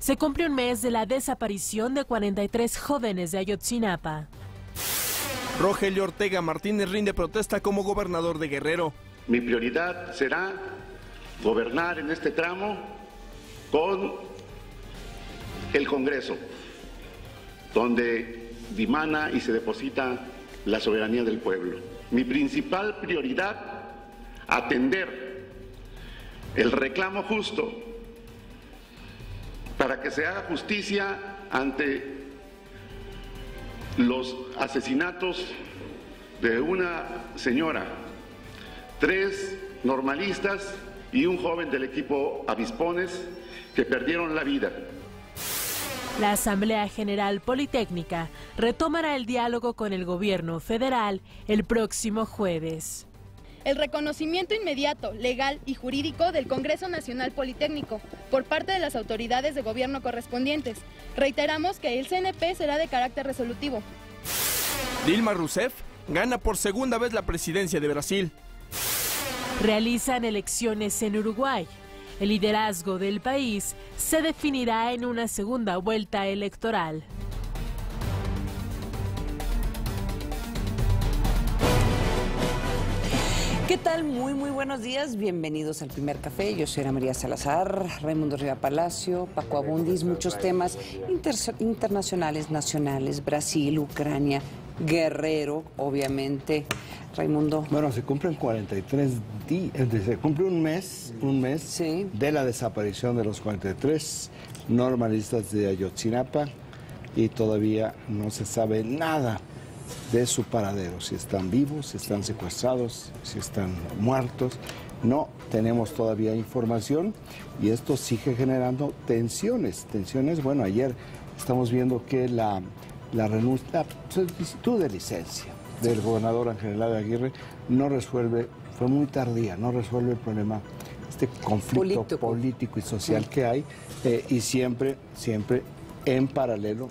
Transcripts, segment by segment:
Se cumple un mes de la desaparición de 43 jóvenes de Ayotzinapa. Rogelio Ortega Martínez rinde protesta como gobernador de Guerrero. Mi prioridad será gobernar en este tramo con el Congreso, donde dimana y se deposita la soberanía del pueblo. Mi principal prioridad, atender el reclamo justo para que se haga justicia ante los asesinatos de una señora, 3 normalistas y un joven del equipo Avispones que perdieron la vida. La Asamblea General Politécnica retomará el diálogo con el gobierno federal el próximo jueves. El reconocimiento inmediato, legal y jurídico del Congreso Nacional Politécnico por parte de las autoridades de gobierno correspondientes. Reiteramos que el CNP será de carácter resolutivo. Dilma Rousseff gana por segunda vez la presidencia de Brasil. Realizan elecciones en Uruguay. El liderazgo del país se definirá en una segunda vuelta electoral. ¿Qué tal? Muy buenos días. Bienvenidos al Primer Café. Yo soy Ana María Salazar, Raimundo Riva Palacio, Paco Abundis, muchos temas internacionales, nacionales, Brasil, Ucrania, Guerrero, obviamente. Raimundo. Bueno, se cumplen 43 días, se cumple un mes sí, de la desaparición de los 43 normalistas de Ayotzinapa y todavía no se sabe nada de su paradero, si están vivos, si están secuestrados, si están muertos. No tenemos todavía información y esto sigue generando tensiones. Bueno, ayer estamos viendo que la solicitud de licencia del gobernador Ángel Helado Aguirre no resuelve, fue muy tardía, no resuelve el problema, este conflicto político y social que hay y siempre en paralelo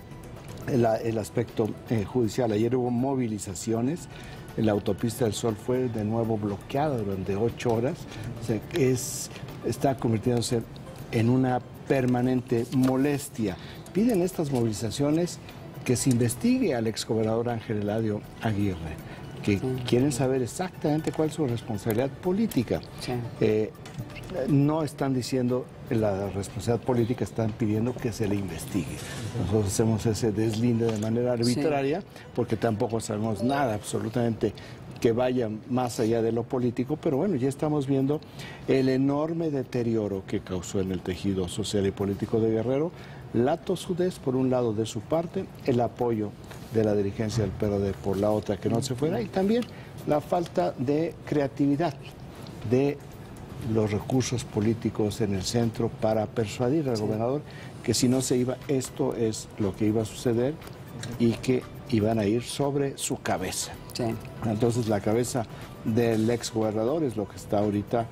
el aspecto judicial. Ayer hubo movilizaciones, la autopista del Sol fue de nuevo bloqueada durante 8 horas, o sea, está convirtiéndose en una permanente molestia. Piden estas movilizaciones que se investigue al exgobernador Ángel Helado Aguirre, que quieren saber exactamente cuál es su responsabilidad política. Sí. No están diciendo la responsabilidad política, están pidiendo que se le investigue. Nosotros hacemos ese deslinde de manera arbitraria porque tampoco sabemos nada absolutamente que vaya más allá de lo político, pero bueno, ya estamos viendo el enorme deterioro que causó en el tejido social y político de Guerrero, la tosudez por un lado de su parte, el apoyo de la dirigencia del PRD por la otra que no se fuera y también la falta de creatividad de los recursos políticos en el centro para persuadir al gobernador que si no se iba, esto es lo que iba a suceder y que iban a ir sobre su cabeza. Sí. Entonces la cabeza del exgobernador es lo que está ahorita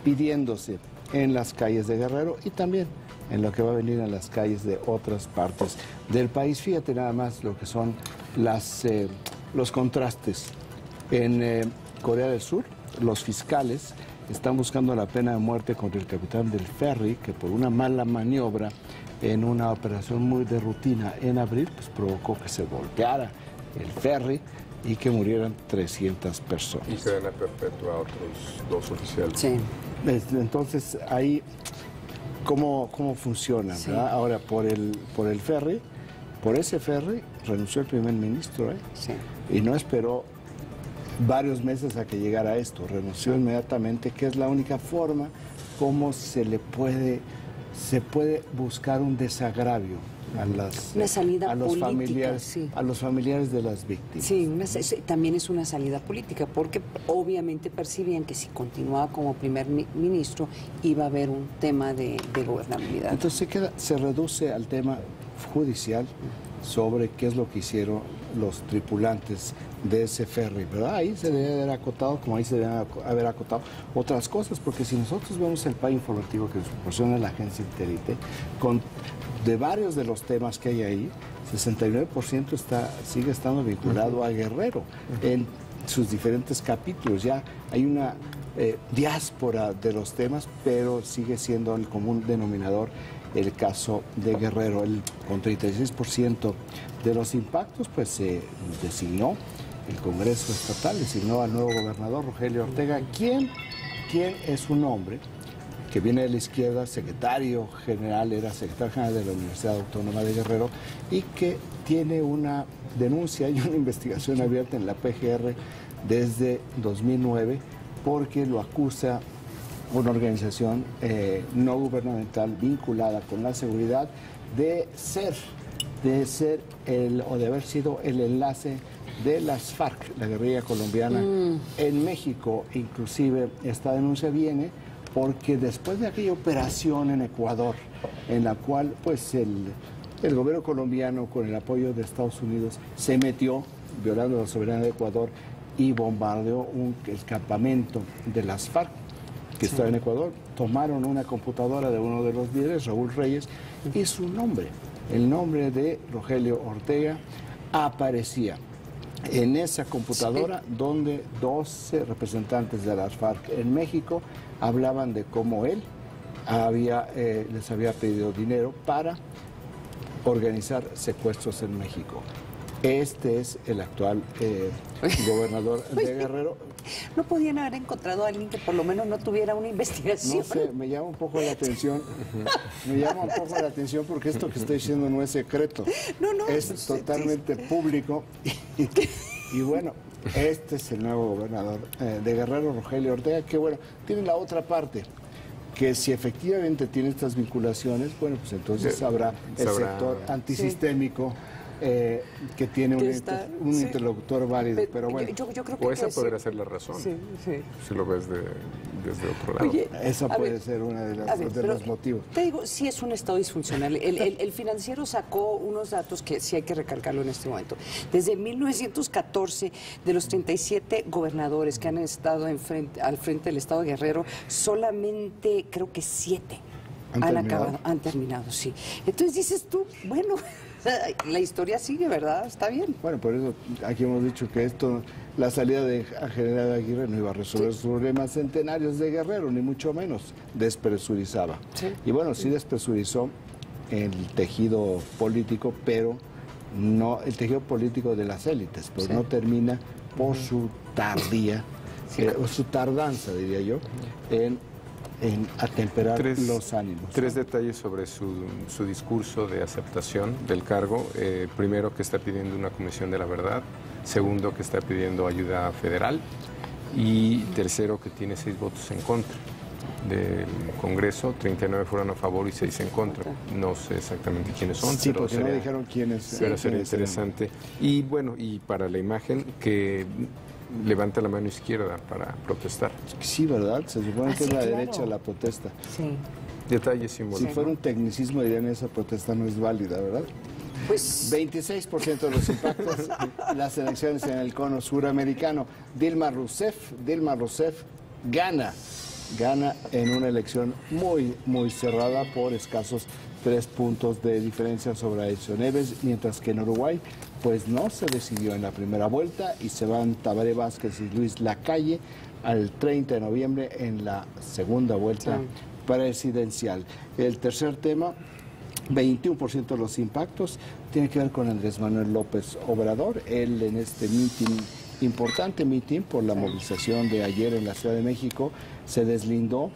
pidiéndose en las calles de Guerrero y también en lo que va a venir en las calles de otras partes del país. Fíjate nada más lo que son los contrastes. En Corea del Sur, los fiscales están buscando la pena de muerte contra el capitán del ferry, que por una mala maniobra en una operación muy de rutina en abril, pues provocó que se volteara el ferry y que murieran 300 personas. Y cadena perpetua a otros 2 oficiales. Sí. Entonces, ahí, ¿cómo funciona? Sí. ¿Verdad? Ahora, por el ferry, por ese ferry, renunció el primer ministro, Sí. y no esperó varios meses a que llegara esto, renunció inmediatamente, que es la única forma como se puede buscar un desagravio a una salida a los política, familiares, sí. A los familiares de las víctimas. Sí, también es una salida política, porque obviamente percibían que si continuaba como primer ministro iba a haber un tema de gobernabilidad. Entonces se reduce al tema judicial sobre qué es lo que hicieron los tripulantes de ese ferry, ¿verdad? Ahí se debe haber acotado, como ahí se debe haber acotado otras cosas, porque si nosotros vemos el PAI informativo que nos proporciona la agencia Interite, de varios de los temas que hay ahí, 69% sigue estando vinculado a Guerrero en sus diferentes capítulos. Ya hay una diáspora de los temas, pero sigue siendo el común denominador el caso de Guerrero. Con 36% de los impactos, pues se designó, el Congreso Estatal designó al nuevo gobernador, Rogelio Ortega, quien es un hombre que viene de la izquierda, secretario general de la Universidad Autónoma de Guerrero, y que tiene una denuncia y una investigación abierta en la PGR desde 2009, porque lo acusa una organización no gubernamental vinculada con la seguridad de haber sido el enlace de las FARC, la guerrilla colombiana, en México. Inclusive esta denuncia viene porque después de aquella operación en Ecuador, en la cual pues el gobierno colombiano, con el apoyo de Estados Unidos, se metió violando la soberanía de Ecuador y bombardeó el campamento de las FARC que estaba en Ecuador. Tomaron una computadora de uno de los líderes, Raúl Reyes, y su nombre, el nombre de Rogelio Ortega, aparecía en esa computadora, donde 12 representantes de las FARC en México hablaban de cómo él les había pedido dinero para organizar secuestros en México. Este es el actual gobernador de Guerrero. ¿No podían haber encontrado a alguien que por lo menos no tuviera una investigación? No sé, me llama un poco la atención. Me llama un poco la atención porque esto que estoy diciendo no es secreto. No, es totalmente público. Y bueno, este es el nuevo gobernador de Guerrero, Rogelio Ortega, que bueno, tiene la otra parte, que si efectivamente tiene estas vinculaciones, bueno, pues entonces habrá el sector antisistémico que tiene un interlocutor válido, pero bueno. Yo creo o esa podría ser la razón, si lo ves desde otro lado. Oye, esa puede ser una de los motivos. Te digo, sí es un estado disfuncional. El Financiero sacó unos datos que sí hay que recalcarlo en este momento. Desde 1914, de los 37 gobernadores que han estado al frente del estado de Guerrero, solamente creo que 7 han terminado, sí. Entonces dices tú, bueno, la historia sigue, ¿verdad? Está bien. Bueno, por eso aquí hemos dicho que la salida de General Aguirre no iba a resolver los problemas centenarios de Guerrero, ni mucho menos. Despresurizaba. Y bueno, sí despresurizó el tejido político, pero no el tejido político de las élites, pero no termina por su tardía, o su tardanza, diría yo, en atemperar los ánimos. 3 detalles sobre su discurso de aceptación del cargo. Primero, que está pidiendo una comisión de la verdad. Segundo, que está pidiendo ayuda federal. Y tercero, que tiene 6 votos en contra del Congreso. 39 fueron a favor y 6 en contra. No sé exactamente quiénes son. Sí, porque no dijeron quiénes. Pero sería interesante. Y bueno, y para la imagen, que levanta la mano izquierda para protestar. Sí, ¿verdad? Se supone que es la derecha la protesta. Sí. Detalle simbólico. Si fuera un tecnicismo, dirían esa protesta no es válida, ¿verdad? Pues 26% de los impactos, las elecciones en el cono suramericano. Dilma Rousseff gana en una elección muy, muy cerrada por escasos 3 puntos de diferencia sobre Aécio Neves, mientras que en Uruguay pues no se decidió en la primera vuelta y se van Tabaré Vázquez y Luis Lacalle al 30 de noviembre en la segunda vuelta presidencial. El tercer tema, 21% de los impactos, tiene que ver con Andrés Manuel López Obrador. Él en este importante mitin por la movilización de ayer en la Ciudad de México, se deslindó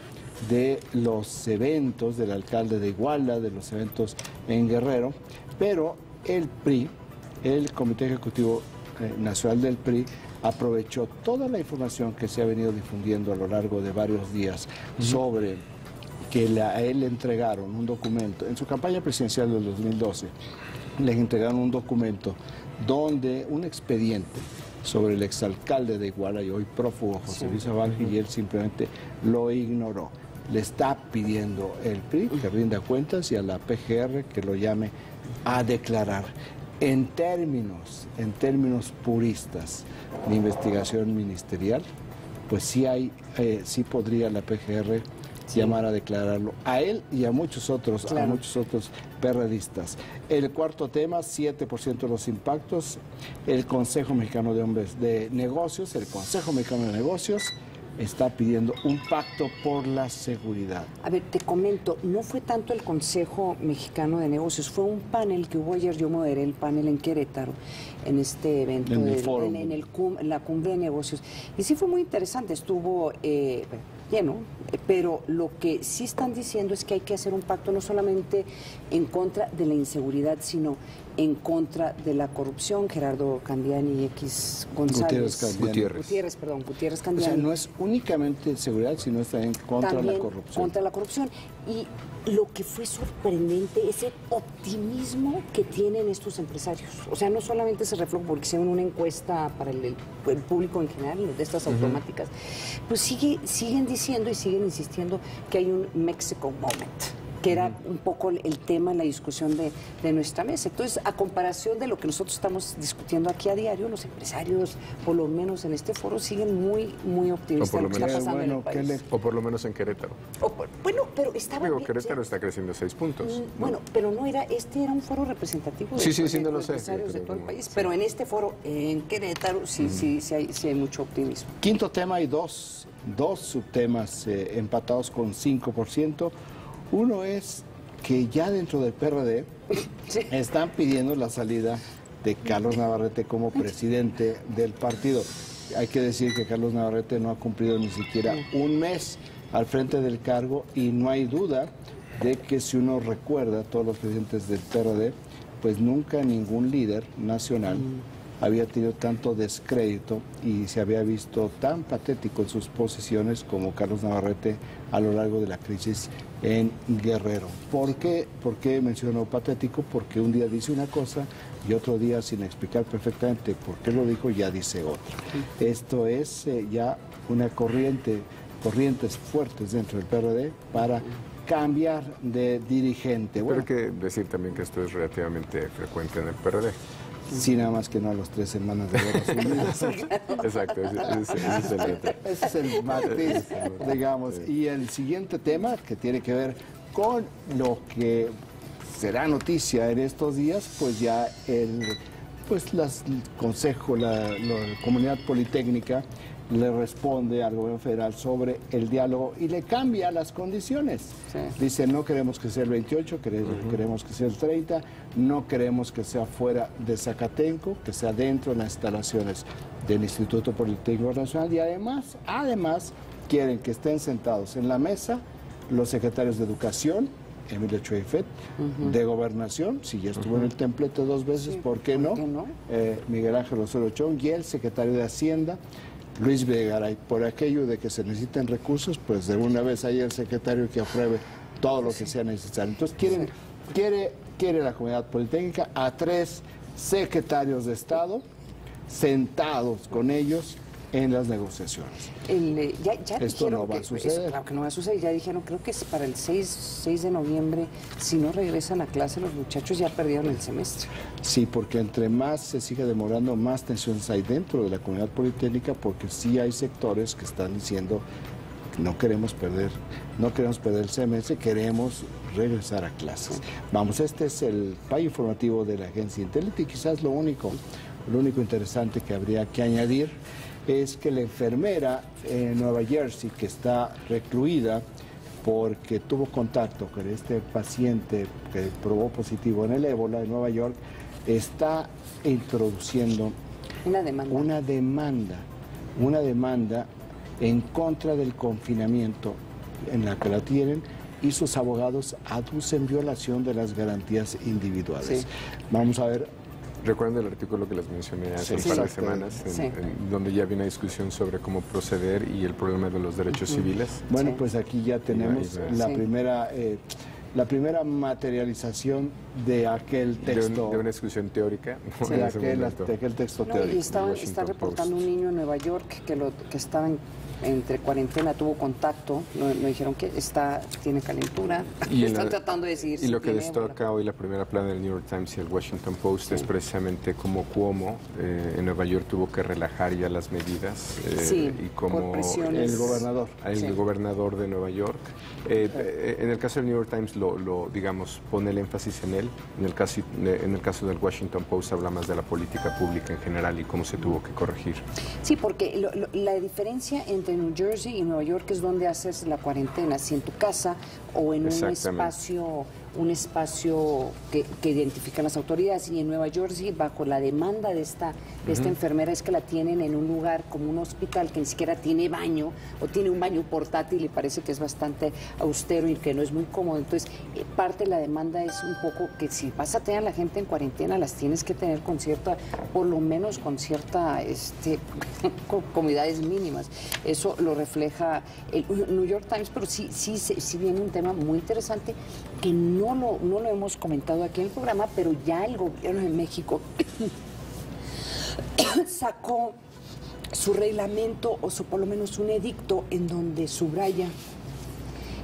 de los eventos del alcalde de Iguala, de los eventos en Guerrero, pero el PRI, el Comité Ejecutivo Nacional del PRI, aprovechó toda la información que se ha venido difundiendo a lo largo de varios días sobre que a él le entregaron un documento, en su campaña presidencial del 2012, le entregaron un documento donde un expediente sobre el exalcalde de Iguala y hoy prófugo José Luis Abalji, y él simplemente lo ignoró. Le está pidiendo el PRI que rinda cuentas y a la PGR que lo llame a declarar. En términos puristas de investigación ministerial, pues sí podría la PGR llamar a declararlo a él y a muchos otros perredistas. El cuarto tema, 7% de los impactos, el Consejo Mexicano de Negocios está pidiendo un pacto por la seguridad. A ver, te comento, no fue tanto el Consejo Mexicano de Negocios, fue un panel que hubo ayer, yo moderé el panel en Querétaro, en este evento, en la cumbre de negocios. Y sí fue muy interesante, estuvo lleno, pero lo que sí están diciendo es que hay que hacer un pacto no solamente en contra de la inseguridad, sino en contra de la corrupción. Gerardo Candiani X González. Gutiérrez Candiani. O sea, no es únicamente seguridad, sino también contra la corrupción. Contra la corrupción. Y lo que fue sorprendente es el optimismo que tienen estos empresarios. O sea, no solamente se refleja porque hicieron una encuesta para el público en general, de estas automáticas, pues siguen diciendo y siguen insistiendo que hay un Mexico moment, que era un poco el tema, la discusión de nuestra mesa. Entonces, a comparación de lo que nosotros estamos discutiendo aquí a diario, los empresarios, por lo menos en este foro, siguen muy, muy optimistas de lo que está pasando en el país. O por lo menos en Querétaro. Bueno, pero estaba... Digo, Querétaro está creciendo 6 puntos. Bueno, pero no era, este era un foro representativo de los empresarios de todo el país, pero en este foro, en Querétaro, sí hay mucho optimismo. Quinto tema, hay dos subtemas empatados con 5%. Uno es que ya dentro del PRD están pidiendo la salida de Carlos Navarrete como presidente del partido. Hay que decir que Carlos Navarrete no ha cumplido ni siquiera un mes al frente del cargo y no hay duda de que si uno recuerda a todos los presidentes del PRD, pues nunca ningún líder nacional había tenido tanto descrédito y se había visto tan patético en sus posiciones como Carlos Navarrete a lo largo de la crisis en Guerrero. ¿Por qué menciono patético? Porque un día dice una cosa y otro día, sin explicar perfectamente por qué lo dijo, ya dice otra. Esto es ya una corrientes fuertes dentro del PRD para cambiar de dirigente. Pero hay que decir también que esto es relativamente frecuente en el PRD. Sí, nada más que no a los 3 hermanos de Guerras Unidas. Exacto, ese es el matiz, digamos. Y el siguiente tema, que tiene que ver con lo que será noticia en estos días, pues ya el Consejo, la Comunidad Politécnica le responde al gobierno federal sobre el diálogo y le cambia las condiciones. Sí. Dice, no queremos que sea el 28, queremos que sea el 30, no queremos que sea fuera de Zacatenco, que sea dentro de las instalaciones del Instituto Politécnico Nacional y además quieren que estén sentados en la mesa los secretarios de Educación, Emilio Chueifet, de Gobernación, si ya estuvo en el templete 2 veces, sí, ¿por qué no? Miguel Ángel Osorio Chong y el secretario de Hacienda, Luis Videgaray. Por aquello de que se necesiten recursos, pues de una vez ahí el secretario que apruebe todo lo que sea necesario. Entonces quiere la Comunidad Politécnica a 3 secretarios de Estado sentados con ellos en las negociaciones. Esto no va a suceder. Claro que no va a suceder. Ya dijeron, creo que es para el 6 de noviembre, si no regresan a clase, los muchachos ya perdieron el semestre. Sí, porque entre más se sigue demorando, más tensiones hay dentro de la Comunidad Politécnica, porque sí hay sectores que están diciendo que no queremos perder el semestre, queremos regresar a clases. Sí. Vamos, este es el PAI informativo de la agencia Intelit y quizás lo único interesante que habría que añadir es que la enfermera en Nueva Jersey, que está recluida porque tuvo contacto con este paciente que probó positivo en el ébola en Nueva York, está introduciendo una demanda en contra del confinamiento en la que la tienen, y sus abogados aducen violación de las garantías individuales. Sí. Vamos a ver. Recuerden el artículo que les mencioné hace un par de semanas, donde ya había una discusión sobre cómo proceder y el problema de los derechos civiles. Bueno, pues aquí ya tenemos la primera materialización de aquel texto. De una discusión teórica. De aquel texto teórico. Y está reportando un niño en Nueva York que estaba entre cuarentena, tuvo contacto, no dijeron que tiene calentura, están tratando de decidir. Y lo que destaca hoy la primera plana del New York Times y el Washington Post es precisamente cómo Cuomo en Nueva York tuvo que relajar ya las medidas y como el gobernador de Nueva York. En el caso del New York Times digamos, pone el énfasis en él. En el caso del Washington Post habla más de la política pública en general y cómo se tuvo que corregir. Sí, porque la diferencia entre entre New Jersey y Nueva York es donde haces la cuarentena, si en tu casa o en un espacio que identifican las autoridades. Y en Nueva Jersey, bajo la demanda de esta enfermera, es que la tienen en un lugar como un hospital que ni siquiera tiene baño, o tiene un baño portátil y parece que es bastante austero y que no es muy cómodo. Entonces, parte de la demanda es un poco que si vas a tener a la gente en cuarentena, las tienes que tener con cierta, por lo menos con cierta comodidades mínimas. Eso lo refleja el New York Times, pero sí viene un tema muy interesante que no lo hemos comentado aquí en el programa, pero ya el gobierno de México sacó su reglamento o por lo menos un edicto en donde subraya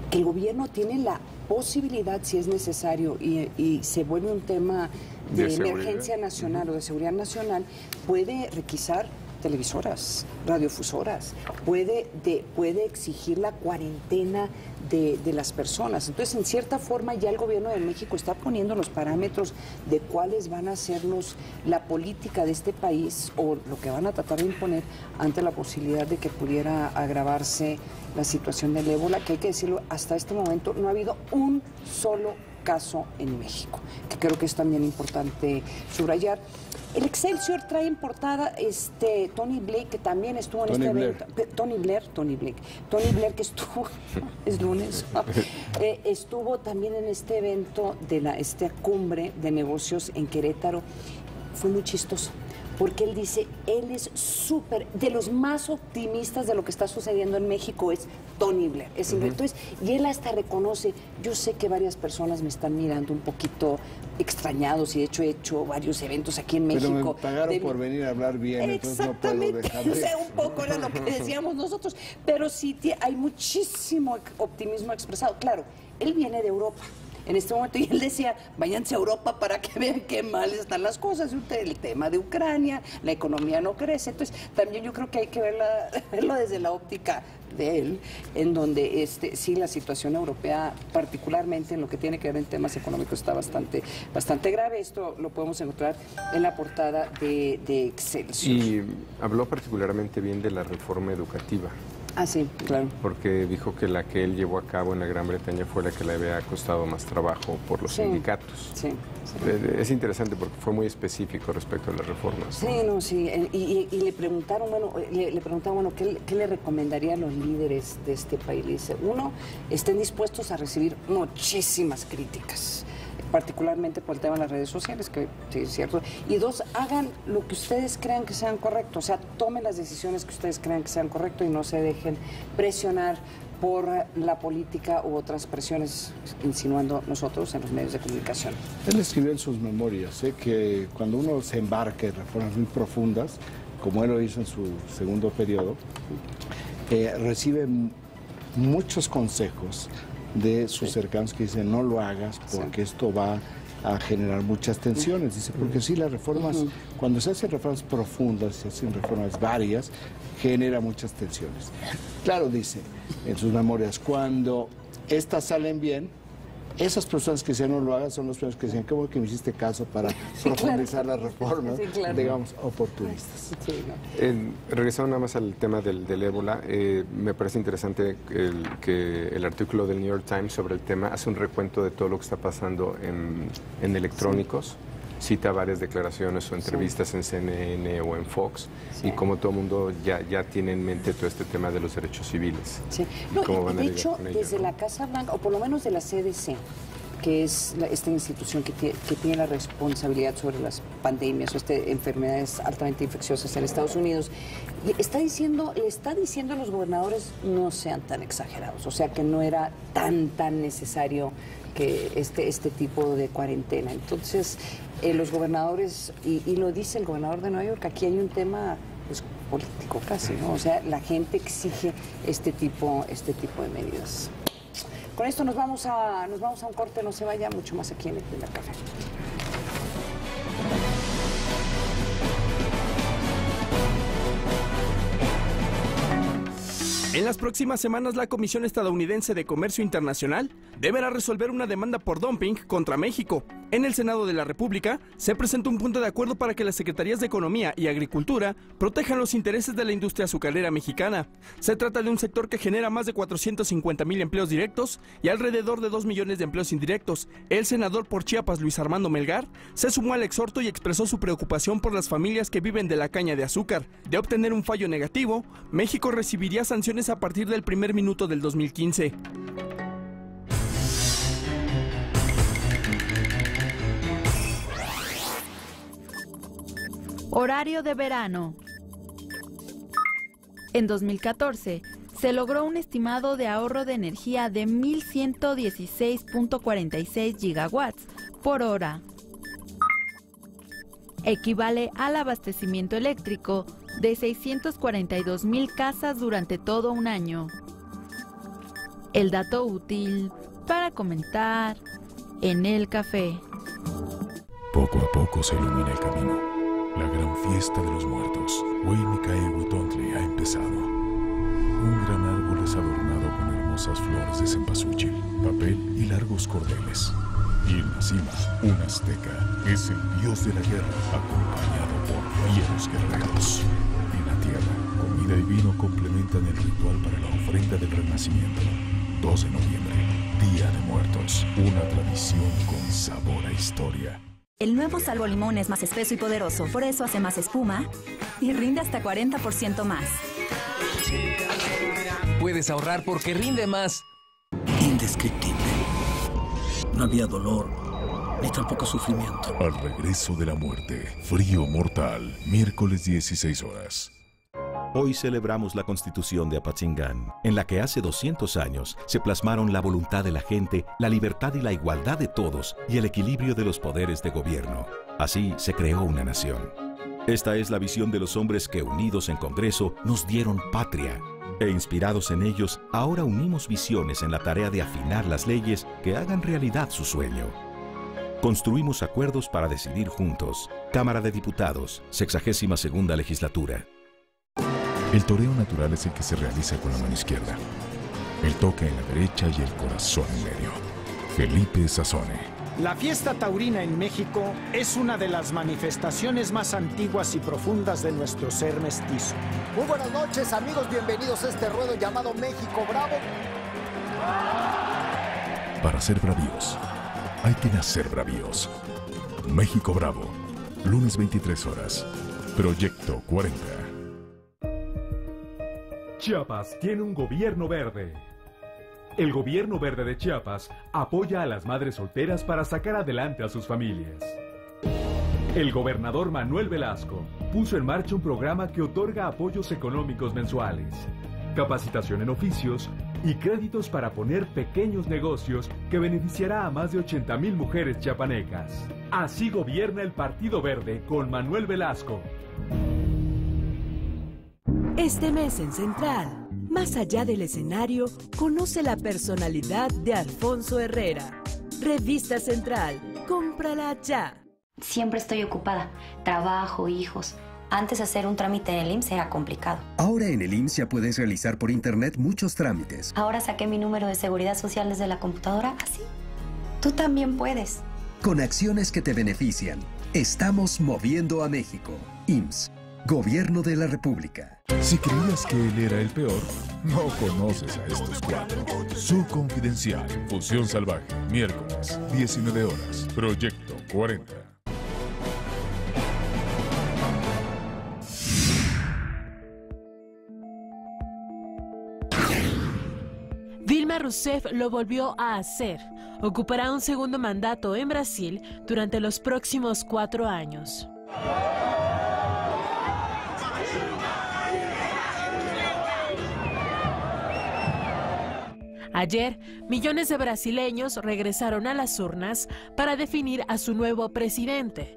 que el gobierno tiene la posibilidad, si es necesario, y se vuelve un tema de emergencia nacional o de seguridad nacional, puede requisar televisoras, radiofusoras, puede exigir la cuarentena de las personas. Entonces, en cierta forma, ya el gobierno de México está poniendo los parámetros de cuáles van a ser la política de este país o lo que van a tratar de imponer ante la posibilidad de que pudiera agravarse la situación del ébola, que hay que decirlo, hasta este momento no ha habido un solo caso en México, que creo que es también importante subrayar. El Excelsior trae en portada Tony Blake, que también estuvo en evento. Tony Blair, que estuvo, es lunes, estuvo también en este evento de esta cumbre de negocios en Querétaro. Fue muy chistoso, porque él dice, él es de los más optimistas de lo que está sucediendo en México es Tony Blair. Entonces, y él hasta reconoce, yo sé que varias personas me están mirando un poquito extrañados y de hecho he hecho varios eventos aquí en México. Pero me pagaron por venir a hablar bien, entonces no puedo dejar de... O sea, un poco era lo que decíamos nosotros, pero sí hay muchísimo optimismo expresado. Claro, él viene de Europa en este momento y él decía, váyanse a Europa para que vean qué mal están las cosas, el tema de Ucrania, la economía no crece. Entonces, también yo creo que hay que verlo desde la óptica de él, en donde sí la situación europea, particularmente en lo que tiene que ver en temas económicos, está bastante grave. Esto lo podemos encontrar en la portada de Excelsior. Y habló particularmente bien de la reforma educativa. Ah, sí, claro. Porque dijo que la que él llevó a cabo en la Gran Bretaña fue la que le había costado más trabajo por los sindicatos. Sí. Es interesante porque fue muy específico respecto a las reformas. Sí, y le preguntaron, ¿qué le recomendaría a los líderes de este país? Le dice, uno, estén dispuestos a recibir muchísimas críticas, particularmente por el tema de las redes sociales, que sí es cierto. Y dos, hagan lo que ustedes crean que sean correcto, o sea, tomen las decisiones que ustedes crean que sean correcto y no se dejen presionar por la política u otras presiones, insinuando nosotros en los medios de comunicación. Él escribió en sus memorias que cuando uno se embarca en reformas muy profundas, como él lo hizo en su segundo periodo, recibe muchos consejos de sus cercanos que dicen no lo hagas porque esto va a generar muchas tensiones. Dice, porque sí, las reformas, cuando se hacen reformas profundas, se hacen reformas varias, genera muchas tensiones. Claro, dice en sus memorias, cuando estas salen bien, esas personas que dicen no lo hagan son los primeros que dicen, qué bueno que me hiciste caso para profundizar las reformas, digamos, oportunistas. Regresando nada más al tema del ébola, me parece interesante que el artículo del New York Times sobre el tema hace un recuento de todo lo que está pasando en electrónicos. Cita varias declaraciones o entrevistas en CNN o en Fox y como todo el mundo ya tiene en mente todo este tema de los derechos civiles. Sí. De hecho, desde la Casa Blanca, o por lo menos de la CDC, que es esta institución que tiene la responsabilidad sobre las pandemias o enfermedades altamente infecciosas en Estados Unidos, le está diciendo a los gobernadores no sean tan exagerados, o sea que no era tan necesario que este tipo de cuarentena. Entonces, los gobernadores, y lo dice el gobernador de Nueva York, aquí hay un tema pues, político casi, ¿no? O sea, la gente exige este tipo de medidas. Con esto nos vamos a un corte, no se vaya, mucho más aquí en el Primer Café. En las próximas semanas, la Comisión Estadounidense de Comercio Internacional deberá resolver una demanda por dumping contra México. En el Senado de la República se presentó un punto de acuerdo para que las Secretarías de Economía y Agricultura protejan los intereses de la industria azucarera mexicana. Se trata de un sector que genera más de 450,000 empleos directos y alrededor de 2 millones de empleos indirectos. El senador por Chiapas, Luis Armando Melgar, se sumó al exhorto y expresó su preocupación por las familias que viven de la caña de azúcar. De obtener un fallo negativo, México recibiría sanciones a partir del primer minuto del 2015. Horario de verano. En 2014, se logró un estimado de ahorro de energía de 1.116.46 gigawatts por hora. Equivale al abastecimiento eléctrico de 642,000 casas durante todo un año. El dato útil para comentar en el café. Poco a poco se ilumina el camino. La gran fiesta de los muertos, Hueymicaehue-Tontle, ha empezado. Un gran árbol es adornado con hermosas flores de cempasúchil, papel y largos cordeles. Y en la cima, un azteca es el dios de la guerra, acompañado por fieros guerreros. En la tierra, comida y vino complementan el ritual para la ofrenda del renacimiento. 2 de noviembre, Día de Muertos, una tradición con sabor a historia. El nuevo Salvo Limón es más espeso y poderoso, por eso hace más espuma y rinde hasta 40% más. Puedes ahorrar porque rinde más. Indescriptible. No había dolor, ni tampoco sufrimiento. Al regreso de la muerte, Frío Mortal, miércoles 16 horas. Hoy celebramos la Constitución de Apatzingán, en la que hace 200 años se plasmaron la voluntad de la gente, la libertad y la igualdad de todos y el equilibrio de los poderes de gobierno. Así se creó una nación. Esta es la visión de los hombres que, unidos en Congreso, nos dieron patria. E inspirados en ellos, ahora unimos visiones en la tarea de afinar las leyes que hagan realidad su sueño. Construimos acuerdos para decidir juntos. Cámara de Diputados, 62ª legislatura. El toreo natural es el que se realiza con la mano izquierda, el toque en la derecha y el corazón en medio. Felipe Sassone. La fiesta taurina en México es una de las manifestaciones más antiguas y profundas de nuestro ser mestizo. Muy buenas noches, amigos, bienvenidos a este ruedo llamado México Bravo. Para ser bravíos, hay que nacer bravíos. México Bravo, lunes 23 horas. Proyecto 40. Chiapas tiene un gobierno verde. El gobierno verde de Chiapas apoya a las madres solteras para sacar adelante a sus familias. El gobernador Manuel Velasco puso en marcha un programa que otorga apoyos económicos mensuales, capacitación en oficios y créditos para poner pequeños negocios que beneficiará a más de 80,000 mujeres chiapanecas. Así gobierna el Partido Verde con Manuel Velasco. Este mes en Central, más allá del escenario, conoce la personalidad de Alfonso Herrera. Revista Central, cómprala ya. Siempre estoy ocupada, trabajo, hijos. Antes hacer un trámite en el IMSS era complicado. Ahora en el IMSS ya puedes realizar por internet muchos trámites. Ahora saqué mi número de seguridad social desde la computadora, así. Tú también puedes. Con acciones que te benefician, estamos moviendo a México. IMSS. Gobierno de la República. Si creías que él era el peor, no conoces a estos 4. Su Confidencial, Fusión Salvaje, miércoles, 19 horas. Proyecto 40. Dilma Rousseff lo volvió a hacer. Ocupará un segundo mandato en Brasil durante los próximos 4 años. Ayer, millones de brasileños regresaron a las urnas para definir a su nuevo presidente.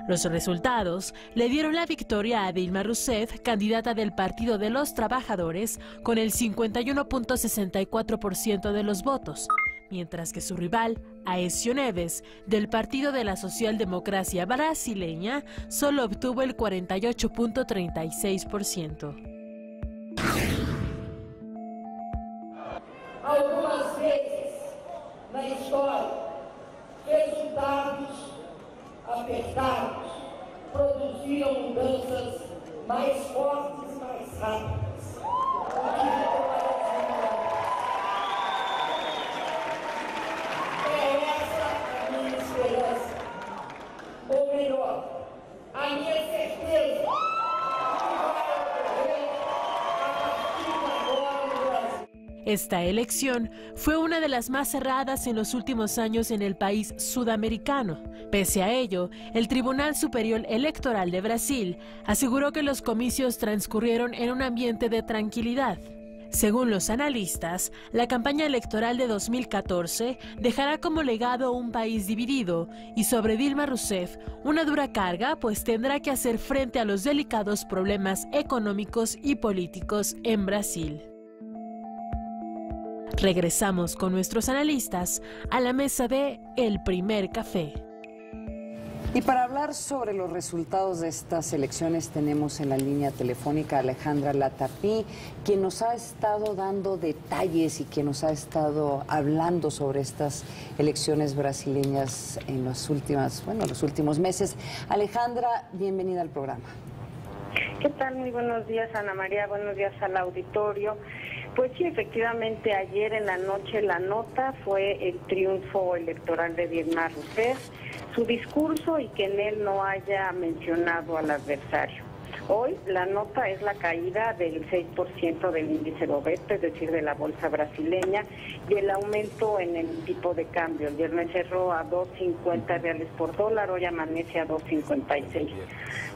Los resultados le dieron la victoria a Dilma Rousseff, candidata del Partido de los Trabajadores, con el 51.64% de los votos, mientras que su rival, Aécio Neves, del Partido de la Socialdemocracia Brasileña, solo obtuvo el 48.36%. algumas vezes na história, resultados apertados produziam mudanças mais fortes e mais rápidas. É essa a minha esperança, ou melhor, a minha certeza. Esta elección fue una de las más cerradas en los últimos años en el país sudamericano. Pese a ello, el Tribunal Superior Electoral de Brasil aseguró que los comicios transcurrieron en un ambiente de tranquilidad. Según los analistas, la campaña electoral de 2014 dejará como legado un país dividido y sobre Dilma Rousseff una dura carga, pues tendrá que hacer frente a los delicados problemas económicos y políticos en Brasil. Regresamos con nuestros analistas a la mesa de El Primer Café. Y para hablar sobre los resultados de estas elecciones tenemos en la línea telefónica a Alejandra Latapí, quien nos ha estado dando detalles y quien nos ha estado hablando sobre estas elecciones brasileñas en los últimos meses. Alejandra, bienvenida al programa. ¿Qué tal? Muy buenos días, Ana María. Buenos días al auditorio. Pues sí, efectivamente, ayer en la noche la nota fue el triunfo electoral de Dilma Rousseff, su discurso y que en él no haya mencionado al adversario. Hoy la nota es la caída del 6% del índice Bovespa, es decir, de la bolsa brasileña, y el aumento en el tipo de cambio. El viernes cerró a 2.50 reales por dólar, hoy amanece a 2.56.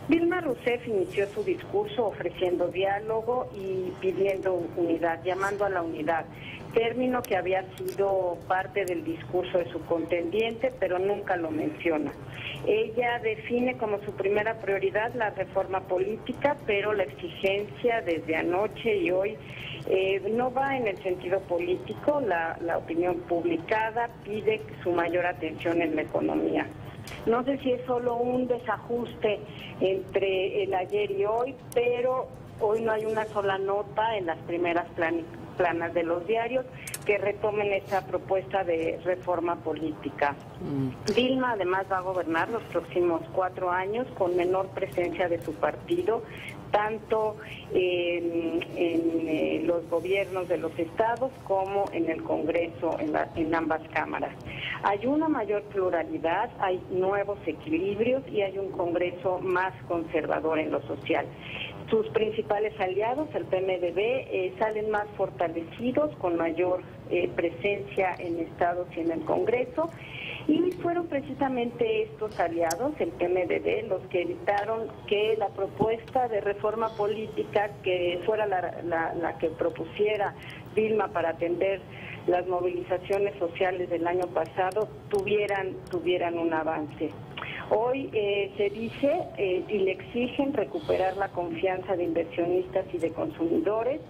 Dilma Rousseff inició su discurso ofreciendo diálogo y pidiendo unidad, llamando a la unidad, término que había sido parte del discurso de su contendiente, pero nunca lo menciona. Ella define como su primera prioridad la reforma política, pero la exigencia desde anoche y hoy no va en el sentido político. La opinión publicada pide su mayor atención en la economía. No sé si es solo un desajuste entre el ayer y hoy, pero hoy no hay una sola nota en las primeras planas de los diarios que retomen esa propuesta de reforma política. Dilma además va a gobernar los próximos 4 años con menor presencia de su partido, tanto en los gobiernos de los estados como en el Congreso, en ambas cámaras. Hay una mayor pluralidad, hay nuevos equilibrios y hay un Congreso más conservador en lo social. Sus principales aliados, el PMDB, salen más fortalecidos, con mayor presencia en estados y en el Congreso, y fueron precisamente estos aliados, el PMDB, los que evitaron que la propuesta de reforma política, que fuera la que propusiera Dilma para atender las movilizaciones sociales del año pasado, tuvieran un avance. Hoy se dice y le exigen recuperar la confianza de inversionistas y de consumidores,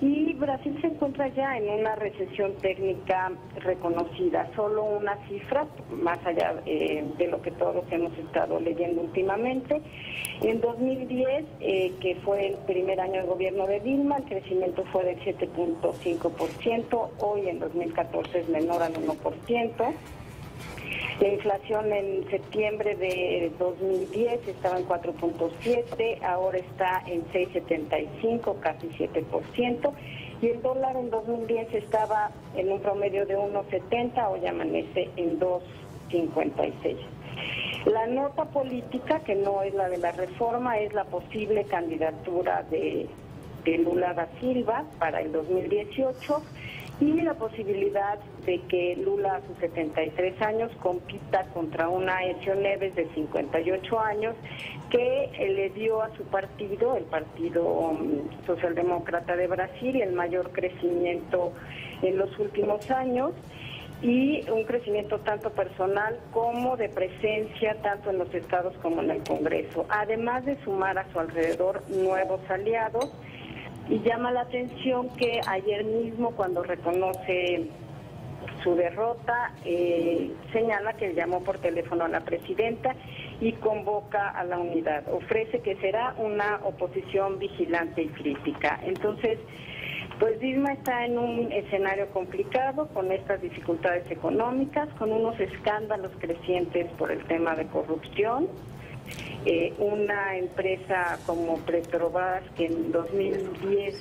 y Brasil se encuentra ya en una recesión técnica reconocida. Solo una cifra, más allá de lo que todos hemos estado leyendo últimamente. En 2010, que fue el primer año de gobierno de Dilma, el crecimiento fue del 7.5%, hoy en 2014 es menor al 1%. La inflación en septiembre de 2010 estaba en 4.7, ahora está en 6.75, casi 7%, y el dólar en 2010 estaba en un promedio de 1.70, hoy amanece en 2.56. La nota política, que no es la de la reforma, es la posible candidatura de Lula da Silva para el 2018, y la posibilidad de que Lula, a sus 73 años, compita contra una Aécio Neves de 58 años, que le dio a su partido, el Partido Socialdemócrata de Brasil, el mayor crecimiento en los últimos años, y un crecimiento tanto personal como de presencia, tanto en los estados como en el Congreso, además de sumar a su alrededor nuevos aliados. Y llama la atención que ayer mismo, cuando reconoce su derrota, señala que llamó por teléfono a la presidenta y convoca a la unidad. Ofrece que será una oposición vigilante y crítica. Entonces, Pues Dilma está en un escenario complicado, con estas dificultades económicas, con unos escándalos crecientes por el tema de corrupción. Una empresa como Petrobras, que en 2010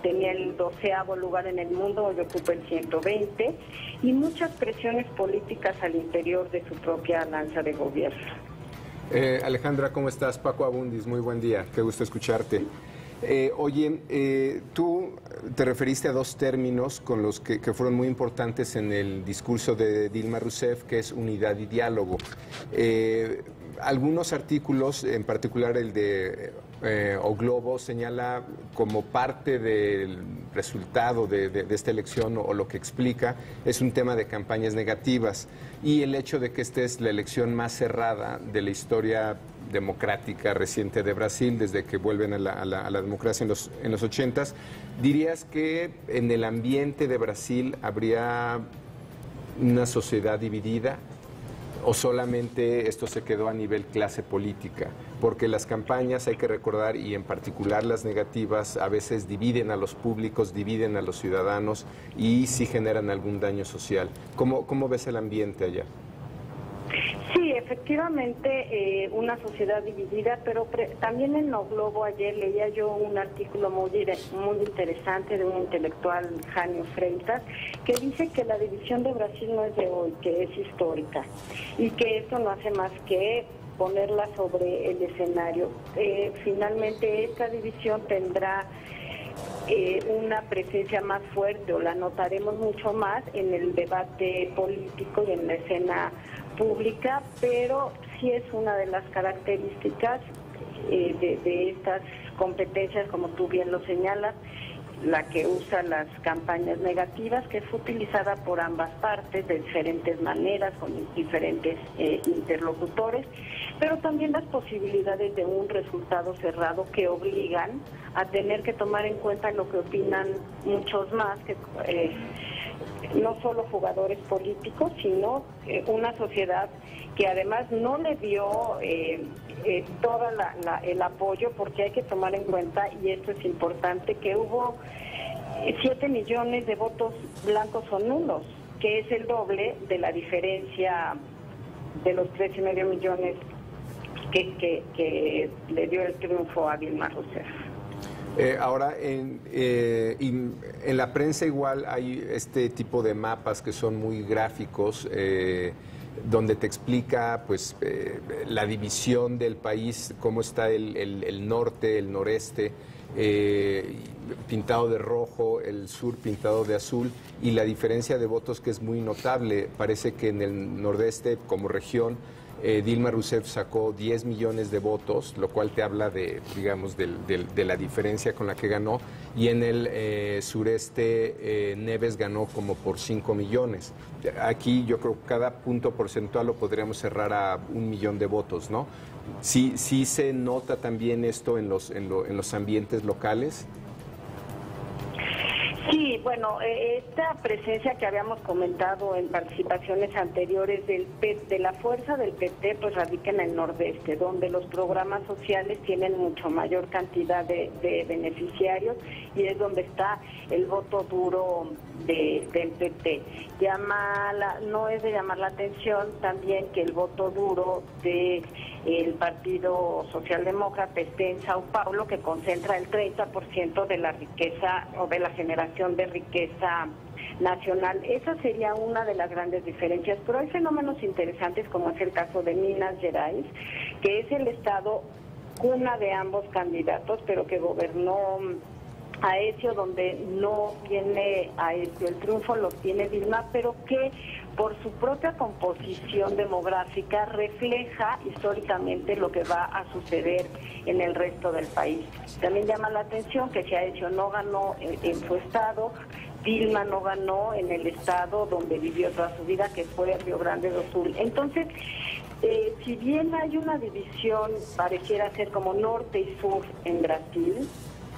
tenía el 12º lugar en el mundo, hoy ocupa el 120, y muchas presiones políticas al interior de su propia alianza de gobierno. Alejandra, ¿cómo estás? Paco Abundis, muy buen día, qué gusto escucharte. Tú te referiste a dos términos con los que fueron muy importantes en el discurso de Dilma Rousseff, que es unidad y diálogo. Algunos artículos, en particular el de O Globo, señala como parte del resultado de esta elección, o lo que explica, es un tema de campañas negativas y el hecho de que esta es la elección más cerrada de la historia democrática reciente de Brasil, desde que vuelven a la democracia en los 80s. ¿Dirías que en el ambiente de Brasil habría una sociedad dividida? ¿O solamente esto se quedó a nivel clase política? Porque las campañas, hay que recordar, y en particular las negativas, a veces dividen a los públicos, dividen a los ciudadanos y sí generan algún daño social. ¿Cómo ves el ambiente allá? Sí, efectivamente, una sociedad dividida, pero también en O Globo ayer leía yo un artículo muy interesante de un intelectual, Jânio Freitas, que dice que la división de Brasil no es de hoy, que es histórica, y que esto no hace más que ponerla sobre el escenario. Finalmente, esta división tendrá una presencia más fuerte, o la notaremos mucho más en el debate político y en la escena pública, pero sí es una de las características de estas competencias, como tú bien lo señalas, la que usa las campañas negativas, que fue utilizada por ambas partes de diferentes maneras, con diferentes interlocutores, pero también las posibilidades de un resultado cerrado que obligan a tener que tomar en cuenta lo que opinan muchos más, que no solo jugadores políticos, sino una sociedad que además no le dio todo el apoyo, porque hay que tomar en cuenta, y esto es importante, que hubo 7 millones de votos blancos o nulos, que es el doble de la diferencia de los 3,5 millones que le dio el triunfo a Dilma Rousseff. Ahora, en la prensa igual hay este tipo de mapas que son muy gráficos, donde te explica pues la división del país, cómo está el norte, el noreste, pintado de rojo, el sur pintado de azul, y la diferencia de votos que es muy notable. Parece que en el nordeste, como región, Dilma Rousseff sacó 10 millones de votos, lo cual te habla de, digamos, de la diferencia con la que ganó, y en el sureste Neves ganó como por 5 millones. Aquí yo creo que cada punto porcentual lo podríamos cerrar a 1 millón de votos, ¿no? Sí se nota también esto en los ambientes locales. Sí, bueno, esta presencia que habíamos comentado en participaciones anteriores de la fuerza del PT, pues radica en el nordeste, donde los programas sociales tienen mucho mayor cantidad de beneficiarios, y es donde está el voto duro del PT. No es de llamar la atención también que el voto duro del Partido Socialdemócrata esté en Sao Paulo, que concentra el 30% de la riqueza o de la generación de riqueza nacional. Esa sería una de las grandes diferencias, pero hay fenómenos interesantes, como es el caso de Minas Gerais, que es el estado cuna de ambos candidatos, pero que gobernó Aécio, donde no tiene Aécio, el triunfo lo tiene Dilma, pero que por su propia composición demográfica refleja históricamente lo que va a suceder en el resto del país. También llama la atención que si Aécio no ganó en su estado, Dilma no ganó en el estado donde vivió toda su vida, que fue Río Grande do Sul. Entonces, si bien hay una división, pareciera ser como norte y sur en Brasil,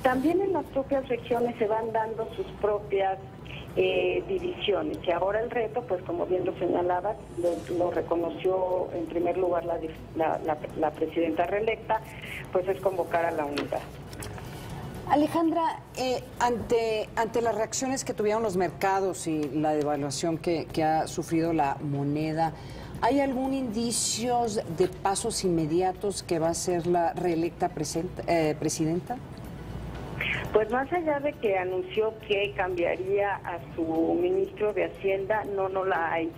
también en las propias regiones se van dando sus propias divisiones. Y ahora el reto, pues como bien lo señalaba, lo reconoció en primer lugar la presidenta reelecta, pues es convocar a la unidad. Alejandra, ante las reacciones que tuvieron los mercados y la devaluación que ha sufrido la moneda, ¿hay algún indicio de pasos inmediatos que va a ser la reelecta presidenta? Pues más allá de que anunció que cambiaría a su ministro de Hacienda, no la hay.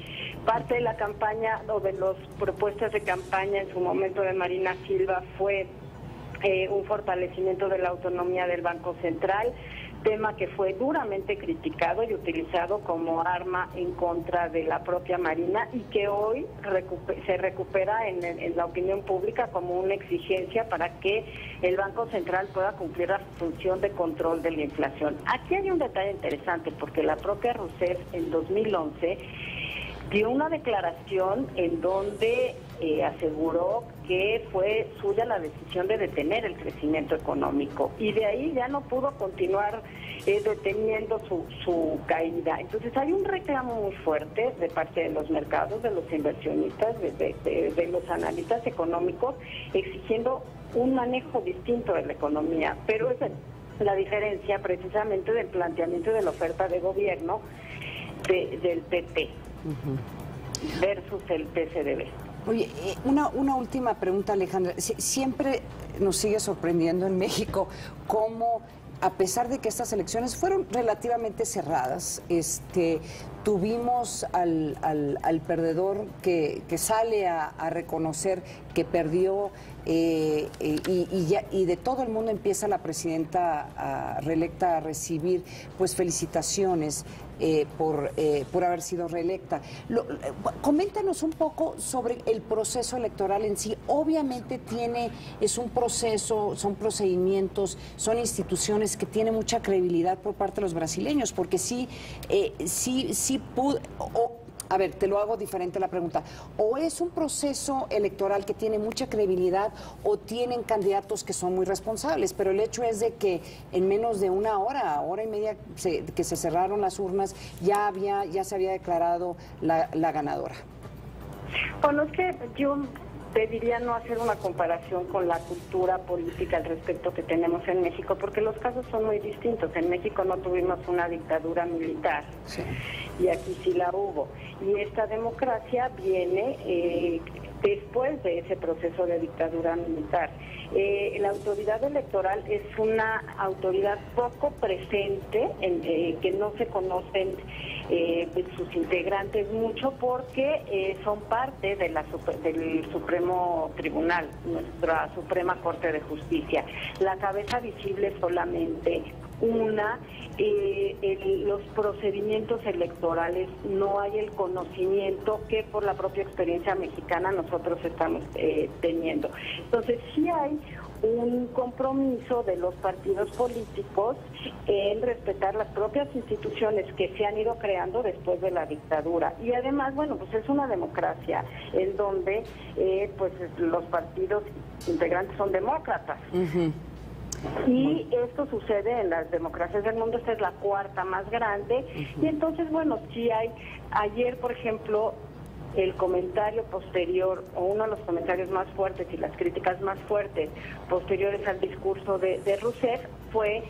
Parte de la campaña o de las propuestas de campaña en su momento de Marina Silva fue un fortalecimiento de la autonomía del Banco Central, tema que fue duramente criticado y utilizado como arma en contra de la propia Marina y que hoy se recupera en la opinión pública como una exigencia para que el Banco Central pueda cumplir la función de control de la inflación. Aquí hay un detalle interesante porque la propia Rousseff en 2011 dio una declaración en donde aseguró que fue suya la decisión de detener el crecimiento económico y de ahí ya no pudo continuar deteniendo su caída. Entonces hay un reclamo muy fuerte de parte de los mercados, de los inversionistas, de los analistas económicos, exigiendo un manejo distinto de la economía, pero esa es la diferencia precisamente del planteamiento de la oferta de gobierno del PT versus el PCDB. Oye, una última pregunta, Alejandra. Siempre nos sigue sorprendiendo en México cómo, a pesar de que estas elecciones fueron relativamente cerradas, tuvimos al perdedor que sale a reconocer que perdió y de todo el mundo empieza la presidenta reelecta a recibir pues felicitaciones por haber sido reelecta. Coméntanos un poco sobre el proceso electoral en sí. Obviamente es un proceso, son procedimientos, son instituciones que tienen mucha credibilidad por parte de los brasileños, porque a ver, te lo hago diferente la pregunta. O es un proceso electoral que tiene mucha credibilidad o tienen candidatos que son muy responsables, pero el hecho es de que en menos de una hora y media que se cerraron las urnas, ya se había declarado la ganadora. Bueno, es que yo pediría no hacer una comparación con la cultura política al respecto que tenemos en México, porque los casos son muy distintos. En México no tuvimos una dictadura militar, sí, y aquí sí la hubo. Y esta democracia viene después de ese proceso de dictadura militar. La autoridad electoral es una autoridad poco presente, que no se conocen sus integrantes mucho porque son parte de del Supremo Tribunal, nuestra Suprema Corte de Justicia. La cabeza visible es solamente una. Los procedimientos electorales no hay el conocimiento que por la propia experiencia mexicana nosotros estamos teniendo. Entonces sí hay un compromiso de los partidos políticos en respetar las propias instituciones que se han ido creando después de la dictadura. Y además, bueno, pues es una democracia en donde pues los partidos integrantes son demócratas. Uh-huh. Y esto sucede en las democracias del mundo, esta es la cuarta más grande. Uh-huh. Y entonces, bueno, sí hay, ayer, por ejemplo, el comentario posterior, o uno de los comentarios más fuertes y las críticas más fuertes posteriores al discurso de Rousseff fue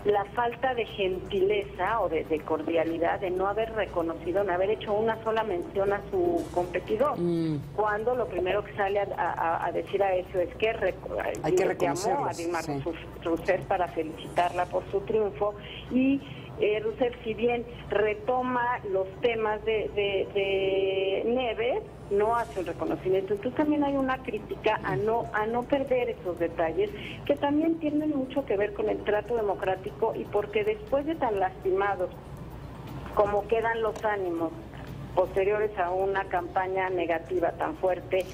la falta de gentileza o de cordialidad, de no haber reconocido, no haber hecho una sola mención a su competidor, cuando lo primero que sale a decir a eso es que hay que llamó a Dilma Rousseff para felicitarla por su triunfo. Y Rousseff, si bien retoma los temas de Neves, no hace un reconocimiento. Entonces también hay una crítica a no perder esos detalles que también tienen mucho que ver con el trato democrático, y porque después de tan lastimados como quedan los ánimos posteriores a una campaña negativa tan fuerte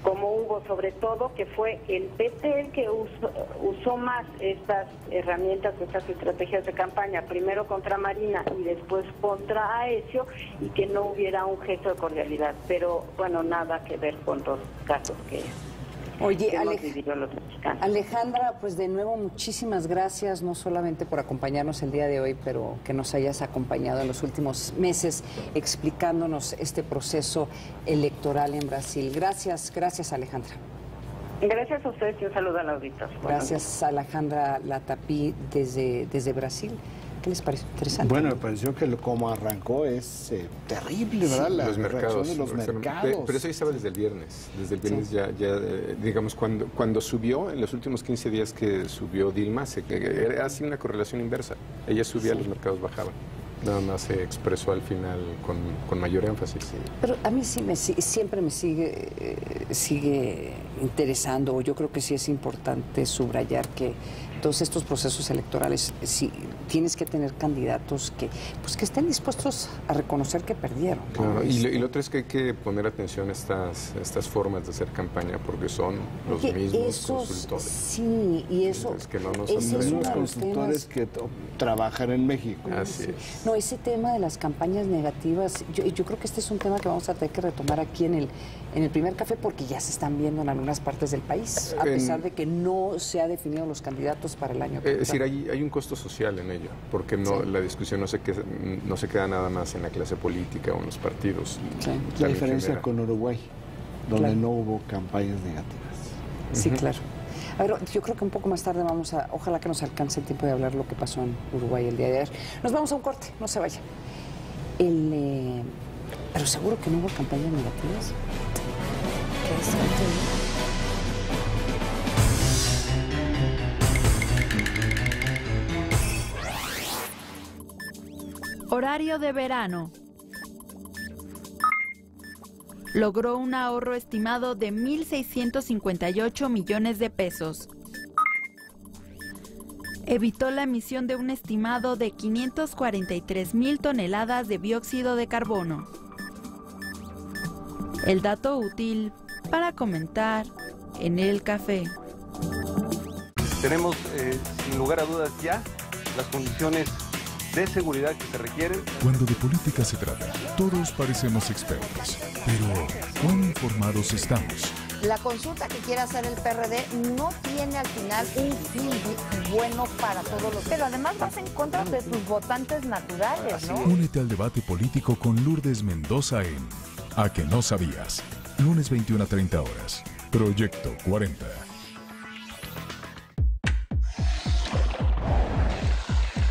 como hubo, sobre todo que fue el PT el que usó más estas herramientas, estas estrategias de campaña, primero contra Marina y después contra Aécio, y que no hubiera un gesto de cordialidad, pero bueno, nada que ver con los casos que hemos vivido los mexicanos. Alejandra, pues de nuevo muchísimas gracias, no solamente por acompañarnos el día de hoy, pero que nos hayas acompañado en los últimos meses explicándonos este proceso electoral en Brasil. Gracias Alejandra. Gracias a ustedes y un saludo al auditor. Gracias, Alejandra Latapí desde Brasil. ¿Qué les pareció? Interesante. Bueno, me pareció que como arrancó es terrible, ¿verdad? La reacción de los mercados. Pero eso ya estaba desde el viernes. Desde el viernes ya digamos, cuando subió, en los últimos 15 días que subió Dilma, era así una correlación inversa. Ella subía, los mercados bajaban. Nada más se expresó al final con mayor énfasis. Sí. Pero a mí sí siempre me sigue interesando, o yo creo que sí es importante subrayar que todos estos procesos electorales, sí, tienes que tener candidatos que estén dispuestos a reconocer que perdieron, ¿no? Claro, y lo otro es que hay que poner atención a estas formas de hacer campaña, porque son los mismos consultores. Sí, y eso es que no nos es los mismos consultores que trabajan en México. Así es. No, ese tema de las campañas negativas, yo creo que este es un tema que vamos a tener que retomar aquí en el primer café, porque ya se están viendo en algunas partes del país, a pesar de que no se ha definido los candidatos para el año que viene. Es decir, hay un costo social en ello, porque la discusión no se queda nada más en la clase política o en los partidos. Sí. La diferencia con Uruguay, donde no hubo campañas negativas. Sí, claro. A ver, yo creo que un poco más tarde ojalá que nos alcance el tiempo de hablar lo que pasó en Uruguay el día de ayer. Nos vamos a un corte, no se vaya. Pero seguro que no hubo campañas negativas. Horario de verano. Logró un ahorro estimado de 1.658 millones de pesos. Evitó la emisión de un estimado de 543.000 toneladas de dióxido de carbono. El dato útil para comentar en el café. Tenemos, sin lugar a dudas ya, las condiciones de seguridad que se requieren. Cuando de política se trata, todos parecemos expertos, pero ¿cuán informados estamos? La consulta que quiere hacer el PRD no tiene al final un fin bueno para todos los... Pero además vas en contra de sus votantes naturales, ¿no? Únete al debate político con Lourdes Mendoza en A que no sabías. Lunes 21 a 30 horas. Proyecto 40.